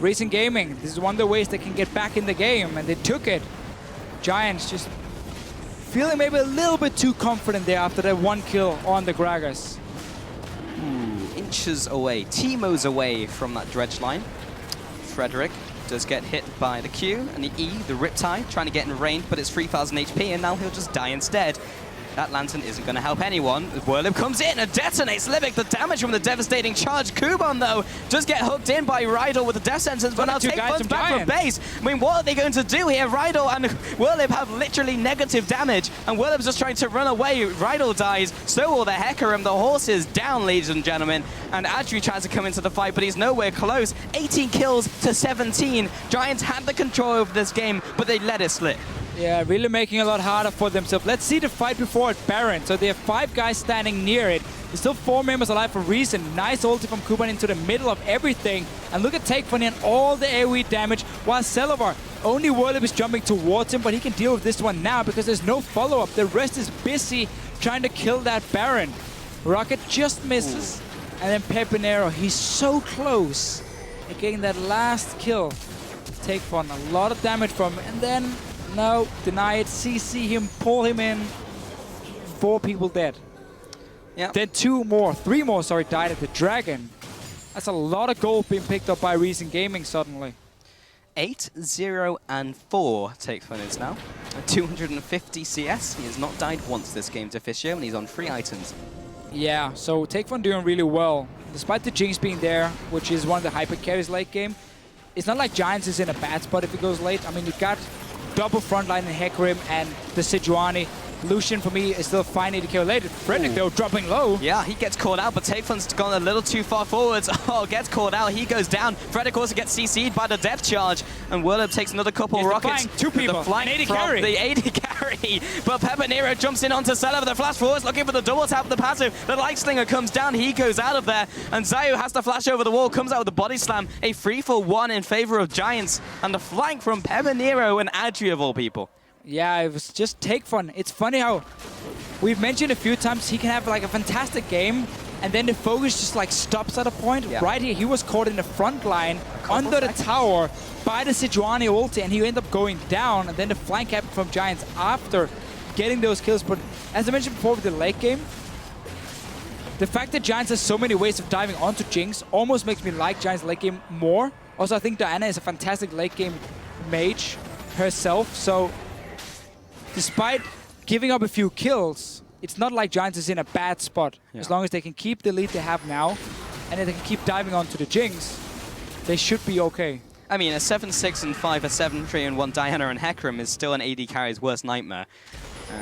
Racing Gaming, this is one of the ways they can get back in the game, and they took it. Giants just feeling maybe a little bit too confident there after that one kill on the Gragas. Inches away, Teemo's away from that dredge line. Frederick does get hit by the Q and the E, the Riptide, trying to get in range, but it's 3,000 HP, and now he'll just die instead. That Lantern isn't going to help anyone. Whirlib comes in and detonates Livic. The damage from the devastating charge. Kuban, though, does get hooked in by Rydal with the death sentence, but now Take Fun's back from base. I mean, what are they going to do here? Rydal and Whirlib have literally negative damage, and Whirlib's just trying to run away. Rydal dies, so will the Hecarim. The horse is down, ladies and gentlemen, and Adri tries to come into the fight, but he's nowhere close. 18 kills to 17. Giants had the control over this game, but they let it slip. Yeah, really making it a lot harder for themselves. Let's see the fight before at Baron. So they have 5 guys standing near it. There's still 4 members alive for Reason. Nice ulti from Kuban into the middle of everything. And look at Takefun and all the AoE damage, while Celavar, only Whirlib is jumping towards him, but he can deal with this one now because there's no follow-up. The rest is busy trying to kill that Baron. Rocket just misses. And then Pepinero, he's so close at getting that last kill. Takefun, a lot of damage from him. And then no, deny it, CC him, pull him in. 4 people dead. Yeah. Then 3 more, died at the Dragon. That's a lot of gold being picked up by Reason Gaming suddenly. 8, 0, and 4 Takefun is now. 250 CS. He has not died once this game to Fissure, and he's on 3 items. Yeah, so Takefun doing really well. Despite the Jinx being there, which is one of the hyper carries late game, it's not like Giants is in a bad spot if it goes late. I mean, you've got double frontline in Hecarim and the Sejuani. Lucian, for me, is still fine 80k related. Frederick, though, dropping low. Yeah, he gets caught out, but Takefun's gone a little too far forwards. Oh, gets caught out. He goes down. Frederick also gets CC'd by the death charge, and Whirlib takes another couple rockets. 2 people. The flank 80 from carry. the 80 carry. But Pepinero jumps in onto Celavar with the flash forwards, looking for the double tap of the passive. The Light Slinger comes down. He goes out of there, and Zayu has to flash over the wall, comes out with the body slam. A 3-for-1 in favor of Giants, and the flank from Pepinero and Adri of all people. Yeah, it was just Takefun. It's funny how we've mentioned a few times he can have like a fantastic game, and then the focus just like stops at a point. Yeah. Right here, he was caught in the front line under the tower by the Sejuani ulti, and he ended up going down, and then the flank happened from Giants after getting those kills. But as I mentioned before with the late game, the fact that Giants has so many ways of diving onto Jinx almost makes me like Giants late game more. Also, I think Diana is a fantastic late game mage herself, so despite giving up a few kills, it's not like Giants is in a bad spot. Yeah. As long as they can keep the lead they have now, and they can keep diving onto the Jinx, they should be okay. I mean, a 7-6 and 5, a 7-3 and 1 Diana and Hecarim is still an AD carry's worst nightmare.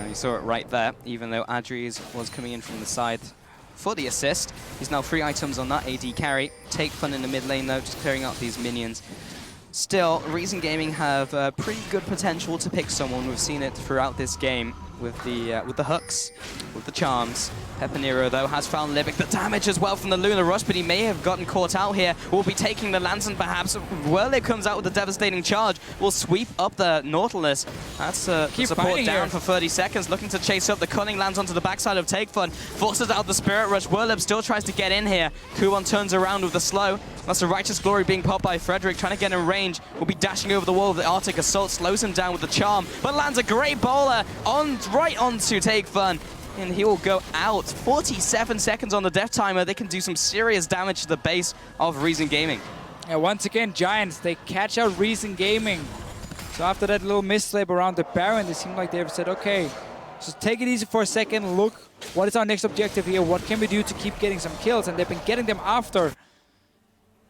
You saw it right there, even though Adri was coming in from the side for the assist. He's now 3 items on that AD carry. Takefun in the mid lane, though, just clearing out these minions. Still, Reason Gaming have pretty good potential to pick someone. We've seen it throughout this game with the hooks, with the charms. Pepinero, though, has found Livic. The damage as well from the Lunar Rush, but he may have gotten caught out here. Will be taking the Lantern, perhaps. Whirlib comes out with the devastating charge. Will sweep up the Nautilus. That's support down for 30 seconds. Looking to chase up. The Cunning lands onto the backside of Takefun. Forces out the Spirit Rush. Whirlib still tries to get in here. Kuban turns around with the slow. That's a Righteous Glory being popped by Frederick, trying to get in range. Will be dashing over the wall of the Arctic Assault. Slows him down with the charm, but lands a great bowler right onto Takefun. And he will go out. 47 seconds on the death timer. They can do some serious damage to the base of Reason Gaming. Yeah, once again, Giants, they catch out Reason Gaming. So after that little misslip around the Baron, they seem like they've said, okay, just take it easy for a second. Look, what is our next objective here? What can we do to keep getting some kills? And they've been getting them after.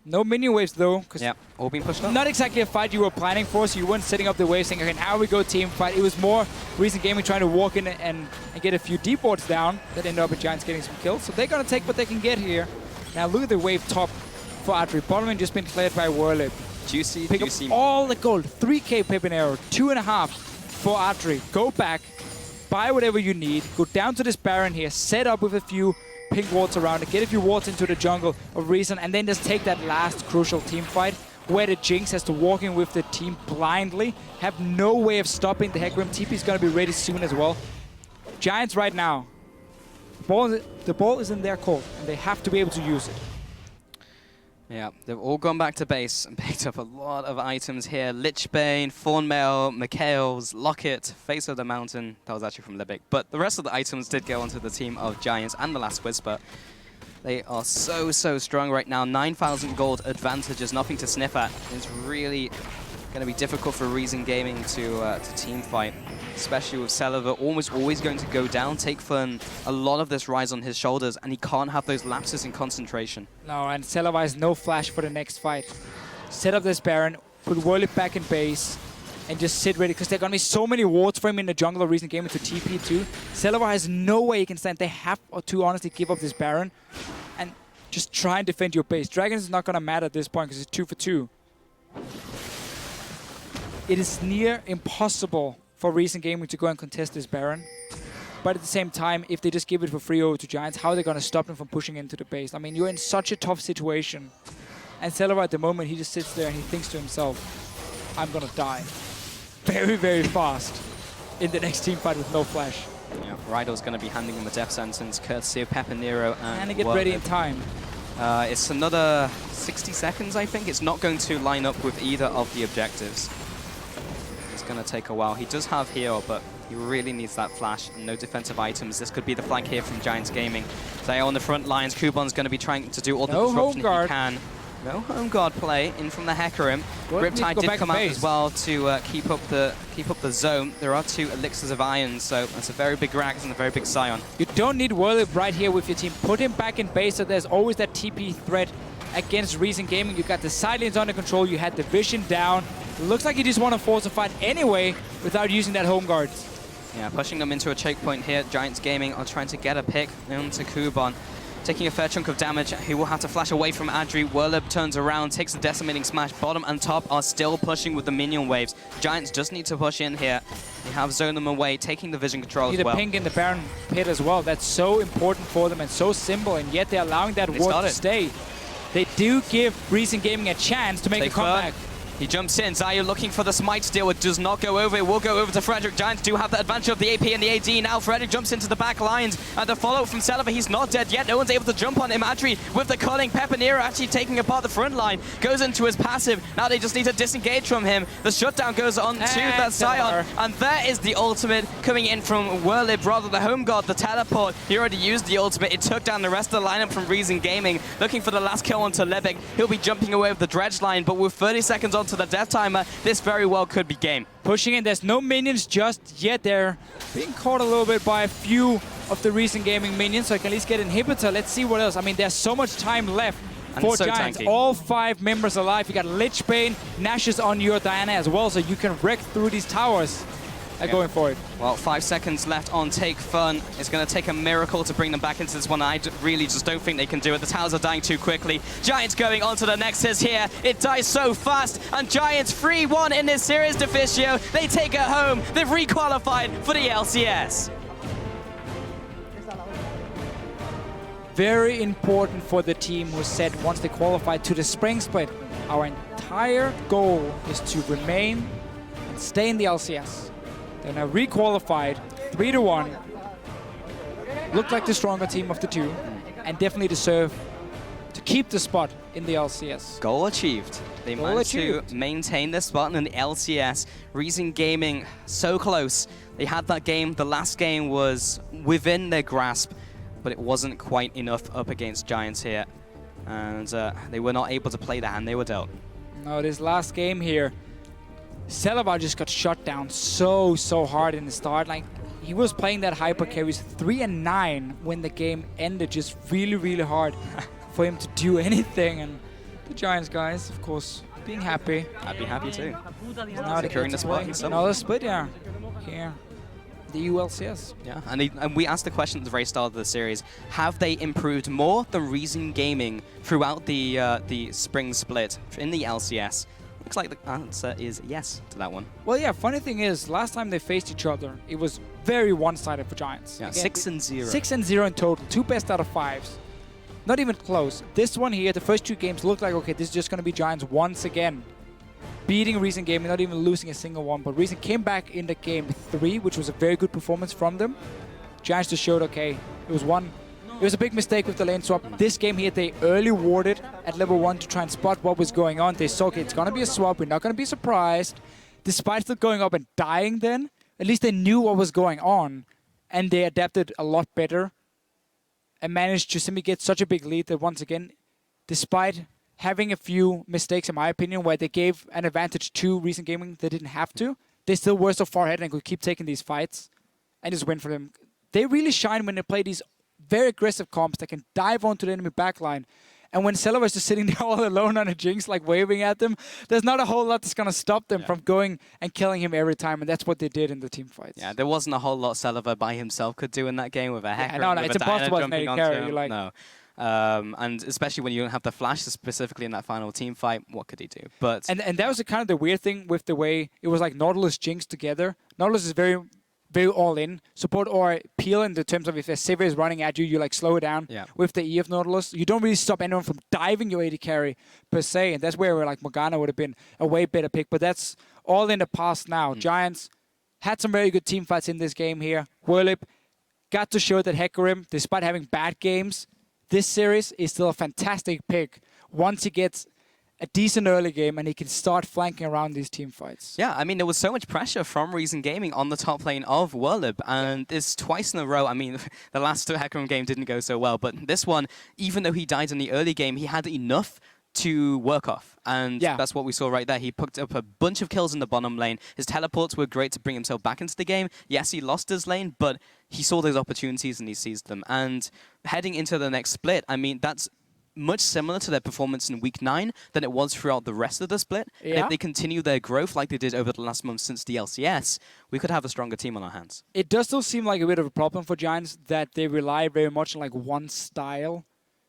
No minion waves, though. Yeah, all being pushed up. Not exactly a fight you were planning for, so you weren't setting up the waves saying, okay, now we go team fight. It was more Reason Gaming trying to walk in and get a few deep wards down that ended up with Giants getting some kills. So they're going to take what they can get here. Now look at the wave top for Adri. Bottom lane just been cleared by Whirlib. Juicy, Pick juicy. Up all the gold. 3k Pepinero, 2.5 for Adri. Go back, buy whatever you need, go down to this Baron here, set up with a few pink wards around it, get a few wards into the jungle of Reason, and then just take that last crucial team fight where the Jinx has to walk in with the team blindly, have no way of stopping the Hecarim. TP is going to be ready soon as well. Giants right now, The ball is in their court, and they have to be able to use it. Yeah, they've all gone back to base and picked up a lot of items here. Lichbane, Thornmail, Mikhails, Locket, Face of the Mountain. That was actually from Libic. But the rest of the items did go onto the team of Giants and the Last Whisper. They are so strong right now. 9,000 gold advantage is nothing to sniff at. It's really going to be difficult for Reason Gaming to team fight, especially with Celaver almost always going to go down. Take Fun, a lot of this rise on his shoulders, and he can't have those lapses in concentration. No, and Celaver has no flash for the next fight. Set up this Baron, put Whirlip back in base, and just sit ready, because there are going to be so many wards for him in the jungle of Reason Gaming to TP too. Celaver has no way he can stand. They have to honestly give up this Baron and just try and defend your base. Dragons is not going to matter at this point because it's 2 for 2. It is near impossible for Reason Gaming to go and contest this Baron. But at the same time, if they just give it for free over to Giants, how are they going to stop them from pushing into the base? I mean, you're in such a tough situation. And Celaver at the moment, he just sits there and he thinks to himself, I'm going to die very fast in the next team fight with no flash. Yeah, Rydell's going to be handing him a death sentence, courtesy of Pepper Nero and they get ready in time. It's another 60 seconds, I think. It's not going to line up with either of the objectives. It's going to take a while. He does have heal, but he really needs that flash and no defensive items. This could be the flank here from Giants Gaming. They are on the front lines. Kuban's going to be trying to do all the disruption he can. No home guard play in from the Hecarim. Riptide did come out as well to keep up the zone. There are 2 Elixirs of Iron, so that's a very big Rags and a very big Scion. You don't need Whirlip right here with your team. Put him back in base so there's always that TP threat against Reason Gaming. You got the silence under control. You had the vision down. It looks like you just want to force a fight anyway without using that home guard. Yeah, pushing them into a choke point here. Giants Gaming are trying to get a pick onto Kuban. Taking a fair chunk of damage. He will have to flash away from Adri. Whirlip turns around, takes a decimating smash. Bottom and top are still pushing with the minion waves. Giants just need to push in here. They have zoned them away, taking the vision control as well. Need a ping in the Baron pit as well. That's so important for them and so simple, and yet they're allowing that ward to stay. They do give Reason Gaming a chance to make a comeback. He jumps in. Zayu looking for the smite steal. It does not go over. It will go over to Frederick. Giants do have the advantage of the AP and the AD. Now Frederick jumps into the back lines. And the follow from Celaver. He's not dead yet. No one's able to jump on him. Adri with the culling. Pepper Nero actually taking apart the front line. Goes into his passive. Now they just need to disengage from him. The shutdown goes on to that Scion. And there is the ultimate coming in from Whirlip. Rather the home guard, the teleport. He already used the ultimate. It took down the rest of the lineup from Reason Gaming. Looking for the last kill onto Lebic. He'll be jumping away with the dredge line. But with 30 seconds onto the death timer, this very well could be game. Pushing in, there's no minions just yet. They're being caught a little bit by a few of the Reason Gaming minions, so I can at least get inhibitor. Let's see what else. I mean, there's so much time left for Giants. Tanky. All 5 members alive. You got Lichbane, Nash is on your Diana as well, so you can wreck through these towers. Going for it. Well, 5 seconds left on Take Fun. It's going to take a miracle to bring them back into this one. I really just don't think they can do it. The towers are dying too quickly. Giants going on to the Nexus here. It dies so fast. And Giants 3-1 in this series, Deficio. They take it home. They've re-qualified for the LCS. Very important for the team who said once they qualified to the Spring Split, our entire goal is to remain and stay in the LCS. They're now re-qualified, 3-1. Looked like the stronger team of the 2, and definitely deserve to keep the spot in the LCS. Goal achieved. They managed to maintain their spot in the LCS. Reason Gaming, so close. They had that game. The last game was within their grasp, but it wasn't quite enough up against Giants here. And they were not able to play the hand they were dealt. No, this last game here, Celaver just got shut down so hard in the start. Like, he was playing that hyper carries 3-9 when the game ended. Just really hard for him to do anything. And the Giants guys, of course, being happy. I'd be happy too. Now securing the spot. Another split, yeah. Here, the ULCS. Yeah, and we asked the question at the very start of the series: have they improved more than Reason Gaming throughout the spring split in the LCS? Looks like the answer is yes to that one. Well, yeah, funny thing is, last time they faced each other, it was very one-sided for Giants. Yeah, 6-0. 6-0 in total, 2 best out of 5s. Not even close. This one here, the first 2 games looked like, okay, this is just going to be Giants once again. Beating Reason Gaming, not even losing a single one, but Reason came back in the game 3, which was a very good performance from them. Giants just showed, okay, it was a big mistake with the lane swap. This game here, they early warded at level 1 to try and spot what was going on. They saw, okay, it's going to be a swap. We're not going to be surprised. Despite still going up and dying then, at least they knew what was going on. And they adapted a lot better and managed to simply get such a big lead that once again, despite having a few mistakes, in my opinion, where they gave an advantage to Recent Gaming they didn't have to, they still were so far ahead and could keep taking these fights and just win for them. They really shine when they play these very aggressive comps that can dive onto the enemy backline. And when Celaver is just sitting there all alone on a Jinx, like waving at them, there's not a whole lot that's going to stop them from going and killing him every time. And that's what they did in the team fights. Yeah, there wasn't a whole lot Celaver by himself could do in that game with a Hecarim. No, with it's a Diana impossible as jumping an onto carry. him. Like, no. And especially when you don't have the flash, specifically in that final team fight, what could he do? But and that was kind of the weird thing with the way it was like Nautilus Jinx together. Nautilus is very all in. Support or peel in the terms of if a Sivir is running at you, you like slow it down. Yeah. With the E of Nautilus, you don't really stop anyone from diving your AD carry per se, and that's where like Morgana would have been a way better pick. But that's all in the past now. Giants had some very good team fights in this game here. Whirlip got to show that Hecarim, despite having bad games, this series is still a fantastic pick once he gets a decent early game and he can start flanking around these team fights. yeah, I mean, there was so much pressure from Reason Gaming on the top lane of Whirlip, and it's twice in a row. I mean, the last Hecarim game didn't go so well, but this one, even though he died in the early game, he had enough to work off, and that's what we saw right there. He picked up a bunch of kills in the bottom lane. His teleports were great to bring himself back into the game. Yes, he lost his lane, but he saw those opportunities and he seized them. And heading into the next split, I mean, that's much similar to their performance in Week 9 than it was throughout the rest of the split. Yeah. And if they continue their growth like they did over the last month since the LCS, we could have a stronger team on our hands. It does still seem like a bit of a problem for Giants that they rely very much on like one style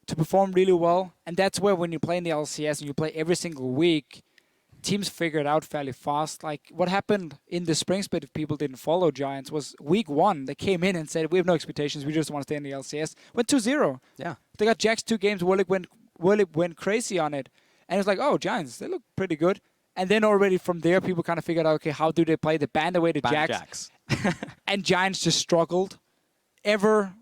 to perform really well. And that's where when you play in the LCS and you play every single week, teams figure it out fairly fast. Like what happened in the spring split, if people didn't follow Giants, was Week 1. They came in and said, we have no expectations. We just want to stay in the LCS. Went 2-0. Yeah. They got Jax 2 games. Whirlip went crazy on it. And it was like, oh, Giants, they look pretty good. And then already from there, people kind of figured out, okay, how do they play? They banned away the Jax. And Giants just struggled ever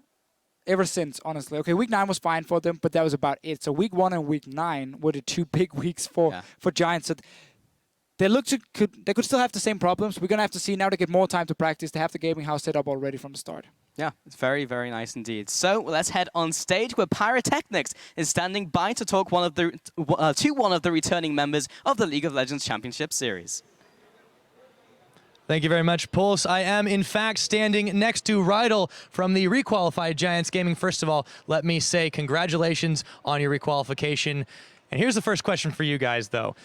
since, honestly. Okay, Week 9 was fine for them, but that was about it. So Week 1 and Week 9 were the 2 big weeks for Giants. So they could still have the same problems. We're going to have to see now. They get more time to practice. They have the gaming house set up already from the start. Yeah, it's very, very nice indeed. So let's head on stage where Pyrotechnics is standing by to talk to one of the returning members of the League of Legends Championship Series. Thank you very much, Pulse. I am, in fact, standing next to Rydal from the requalified Giants Gaming. First of all, let me say congratulations on your requalification. And here's the first question for you guys, though.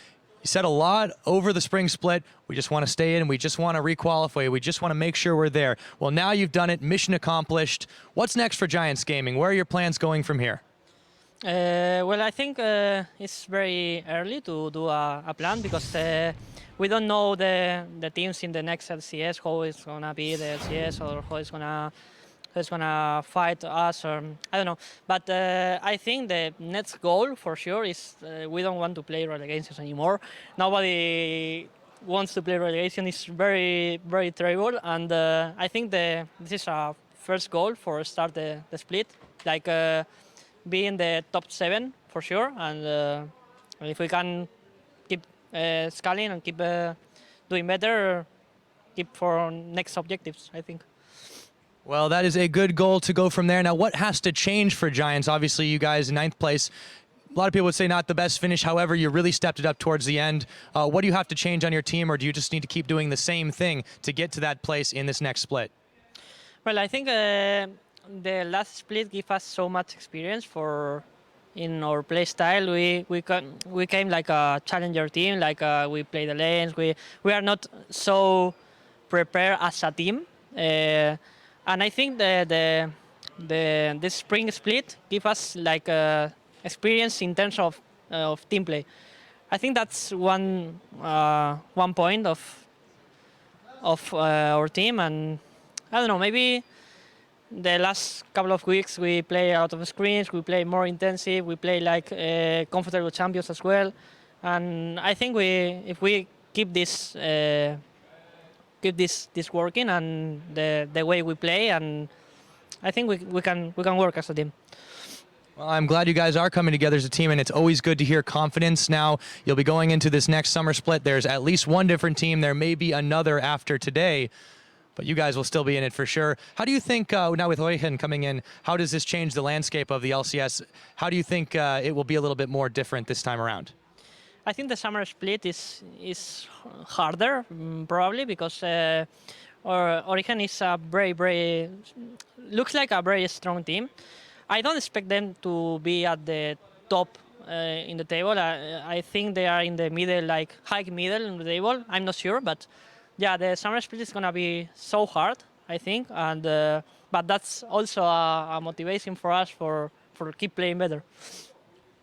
You said a lot over the spring split. We just want to stay in. We just want to requalify. We just want to make sure we're there. Well, now you've done it. Mission accomplished. What's next for Giants Gaming? Where are your plans going from here? Well, I think it's very early to do a plan because we don't know the teams in the next LCS, how it's going to be the LCS or how it's gonna fight us, or I don't know. But I think the next goal for sure is we don't want to play relegations anymore. Nobody wants to play relegation. It's very, very terrible. And I think this is our first goal for start the split, like be in the top 7 for sure. And if we can keep scaling and keep doing better, keep for next objectives, I think. Well, that is a good goal to go from there. Now, what has to change for Giants? Obviously, you guys in 9th place. A lot of people would say not the best finish. However, you really stepped it up towards the end. What do you have to change on your team, or do you just need to keep doing the same thing to get to that place in this next split? Well, I think the last split gave us so much experience in our play style. We came like a challenger team, like we play the lanes. We are not so prepared as a team. And I think the spring split give us like experience in terms of team play. I think that's one point of our team, and I don't know, maybe the last couple of weeks we play out of screens, we play more intensive, we play like comfortable champions as well, and I think if we keep this working and the way we play, and I think we can work as a team. Well, I'm glad you guys are coming together as a team, and it's always good to hear confidence. Now, you'll be going into this next summer split. There's at least one different team. There may be another after today, but you guys will still be in it for sure. How do you think, now with Eugen coming in, how does this change the landscape of the LCS? How do you think it will be a little bit more different this time around? I think the summer split is harder, probably, because Origen is a looks like a very strong team. I don't expect them to be at the top in the table. I think they are in the middle, like high middle in the table. I'm not sure, but yeah, the summer split is gonna be so hard, I think, and but that's also a motivation for us for keep playing better.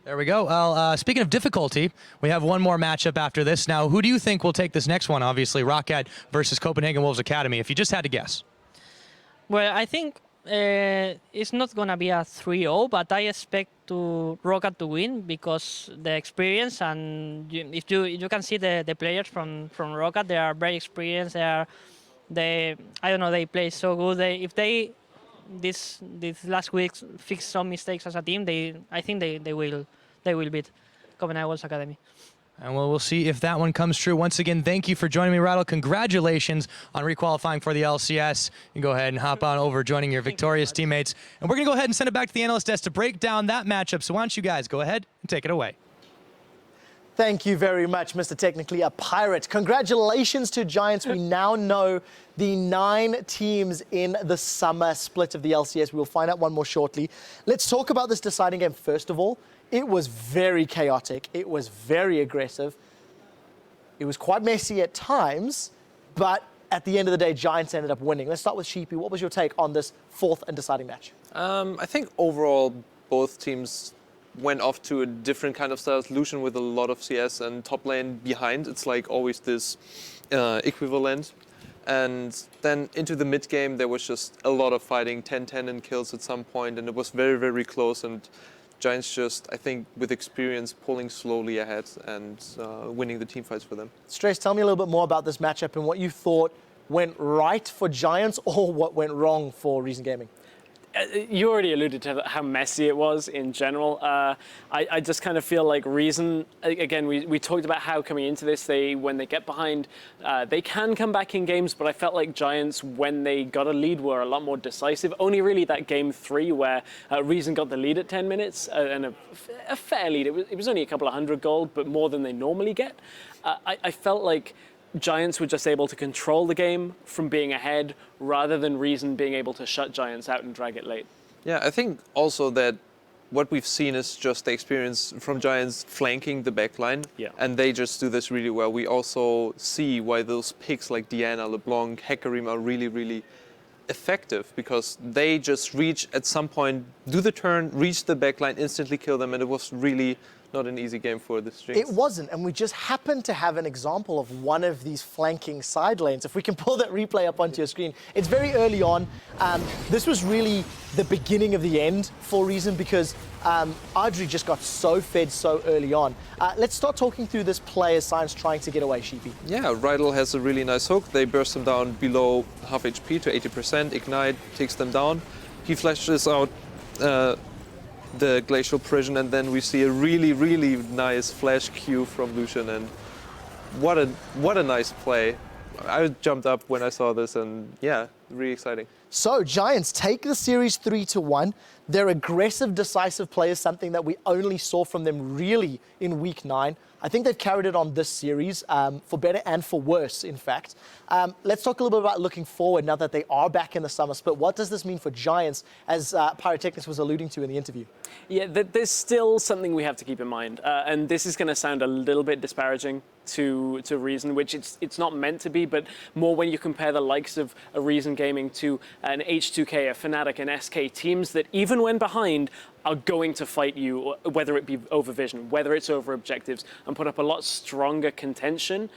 There we go. Well, speaking of difficulty, we have one more matchup after this. Now, who do you think will take this next one? Obviously, Roccat versus Copenhagen Wolves Academy, if you just had to guess. Well, I think it's not going to be a 3-0, but I expect Roccat to win because the experience, and if you can see the players from Roccat, they are very experienced. They play so good. If they this last week fix some mistakes as a team, I think they will beat Copenhagen Wolves Academy. And we'll see if that one comes true. Once again, thank you for joining me, Rydell. Congratulations on requalifying for the LCS. You can go ahead and hop on over, joining your victorious teammates. And we're going to go ahead and send it back to the analyst desk to break down that matchup. So why don't you guys go ahead and take it away. Thank you very much, Mr. Technically a Pirate. Congratulations to Giants. We now know the 9 teams in the summer split of the LCS. We will find out one more shortly. Let's talk about this deciding game first of all. It was very chaotic. It was very aggressive. It was quite messy at times, but at the end of the day, Giants ended up winning. Let's start with Sheepy. What was your take on this 4th and deciding match? I think overall, both teams went off to a different kind of style solution with a lot of CS and top lane behind. It's like always this equivalent. And then into the mid game, there was just a lot of fighting, 10-10 in kills at some point, and it was very, very close. And Giants just, I think, with experience, pulling slowly ahead and winning the team fights for them. Stress, tell me a little bit more about this matchup and what you thought went right for Giants or what went wrong for Reason Gaming. You already alluded to how messy it was in general. I just kind of feel like Reason, again, we talked about how coming into this, when they get behind, they can come back in games, but I felt like Giants, when they got a lead, were a lot more decisive. Only really that game 3 where Reason got the lead at 10 minutes, and a fair lead. It was only a couple of 100 gold, but more than they normally get. I felt like Giants were just able to control the game from being ahead rather than Reason being able to shut Giants out and drag it late. Yeah, I think also that what we've seen is just the experience from Giants flanking the backline, and they just do this really well. We also see why those picks like Diana, LeBlanc, Hecarim are really, really effective because they just reach at some point, do the turn, reach the backline, instantly kill them, and it was really not an easy game for the Strings. It wasn't, and we just happened to have an example of one of these flanking side lanes. If we can pull that replay up onto your screen. It's very early on. This was really the beginning of the end for Reason because Adri just got so fed so early on. Let's start talking through this player Science trying to get away, Sheepy. Yeah, Rydell has a really nice hook. They burst him down below half HP to 80%. Ignite takes them down. He flashes out the Glacial Prison, and then we see a really, really nice flash Q from Lucian, and what a nice play. I jumped up when I saw this, and yeah, really exciting. So Giants take the series 3-1. They're aggressive, decisive players, something that we only saw from them really in week 9. I think they've carried it on this series, for better and for worse, in fact. Let's talk a little bit about looking forward now that they are back in the summer split. What does this mean for Giants, as Pyrotechnics was alluding to in the interview? Yeah, there's still something we have to keep in mind, and this is going to sound a little bit disparaging to Reason, which it's not meant to be, but more when you compare the likes of a Reason Gaming to an H2K, a Fnatic, an SK, teams that even when behind are going to fight you, whether it be over vision, whether it's over objectives, and put up a lot stronger contention.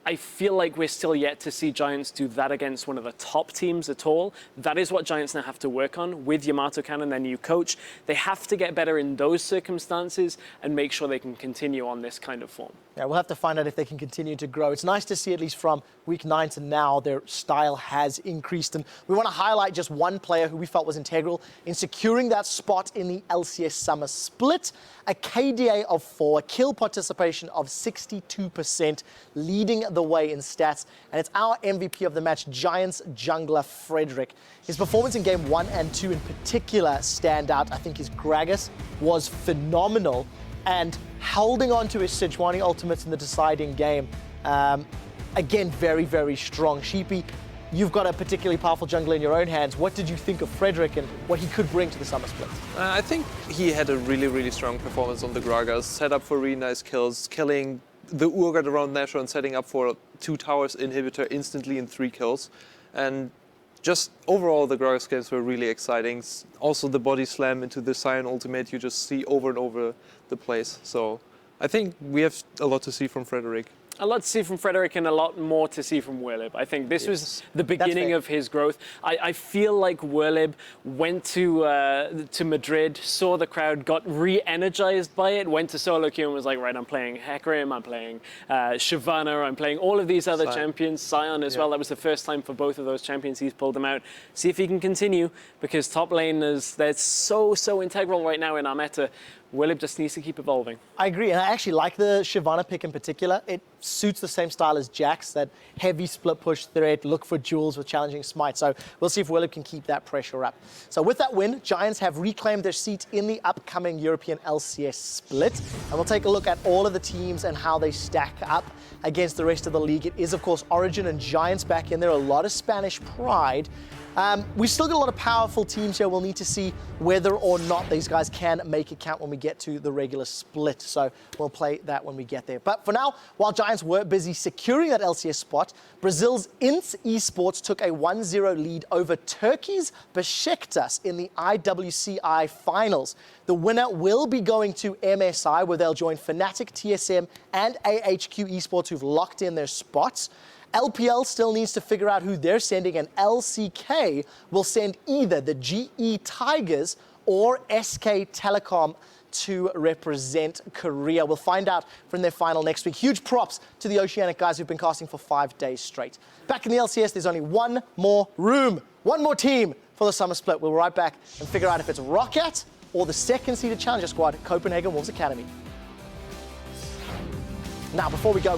I feel like we're still yet to see Giants do that against one of the top teams at all. That is what Giants now have to work on with Yamato Cannon, their new coach. They have to get better in those circumstances and make sure they can continue on this kind of form. Yeah, we'll have to find out if they can continue to grow. It's nice to see, at least from week 9 to now, their style has increased. And we want to highlight just one player who we felt was integral in securing that spot in the LCS Summer Split. A KDA of 4, a kill participation of 62%, leading the way in stats. And it's our MVP of the match, Giants jungler Frederick. His performance in game 1 and 2 in particular stand out. I think his Gragas was phenomenal. And holding on to his Sejuani ultimates in the deciding game. Again, very, very strong. Sheepy, you've got a particularly powerful jungler in your own hands. What did you think of Frederick and what he could bring to the Summer Split? I think he had a really, really strong performance on the Gragas, set up for really nice kills, killing the Urgot around Nashor and setting up for 2 towers inhibitor instantly in 3 kills. And just overall, the Gragas games were really exciting. Also, the body slam into the Sion ultimate you just see over and over the place. So I think we have a lot to see from Frederick. A lot to see from Frederick and a lot more to see from Werlib. I think this was the beginning of his growth. I feel like Werlib went to Madrid, saw the crowd, got re-energized by it, went to solo queue and was like, right, I'm playing Hecarim, I'm playing Shyvana, I'm playing all of these other champions, Sion as well. That was the first time for both of those champions he's pulled them out. See if he can continue, because top laners, they're so integral right now in our meta. Werlib just needs to keep evolving. I agree, and I actually like the Shyvana pick in particular. It suits the same style as Jax, that heavy split push threat, look for duels with challenging smite. So we'll see if Werlib can keep that pressure up. So with that win, Giants have reclaimed their seat in the upcoming European LCS split. And we'll take a look at all of the teams and how they stack up against the rest of the league. It is, of course, Origin and Giants back in there, a lot of Spanish pride. We've still got a lot of powerful teams here. We'll need to see whether or not these guys can make it count when we get to the regular split. So we'll play that when we get there. But for now, while Giants were busy securing that LCS spot, Brazil's INT Esports took a 1-0 lead over Turkey's Besiktas in the IWCI finals. The winner will be going to MSI, where they'll join Fnatic, TSM, and AHQ Esports, who've locked in their spots. LPL still needs to figure out who they're sending, and LCK will send either the GE Tigers or SK Telecom to represent Korea. We'll find out from their final next week. Huge props to the Oceanic guys who've been casting for 5 days straight. Back in the LCS, there's only one more room, one more team for the Summer Split. We'll be right back and figure out if it's Roccat or the second-seeded challenger squad, Copenhagen Wolves Academy. Now, before we go,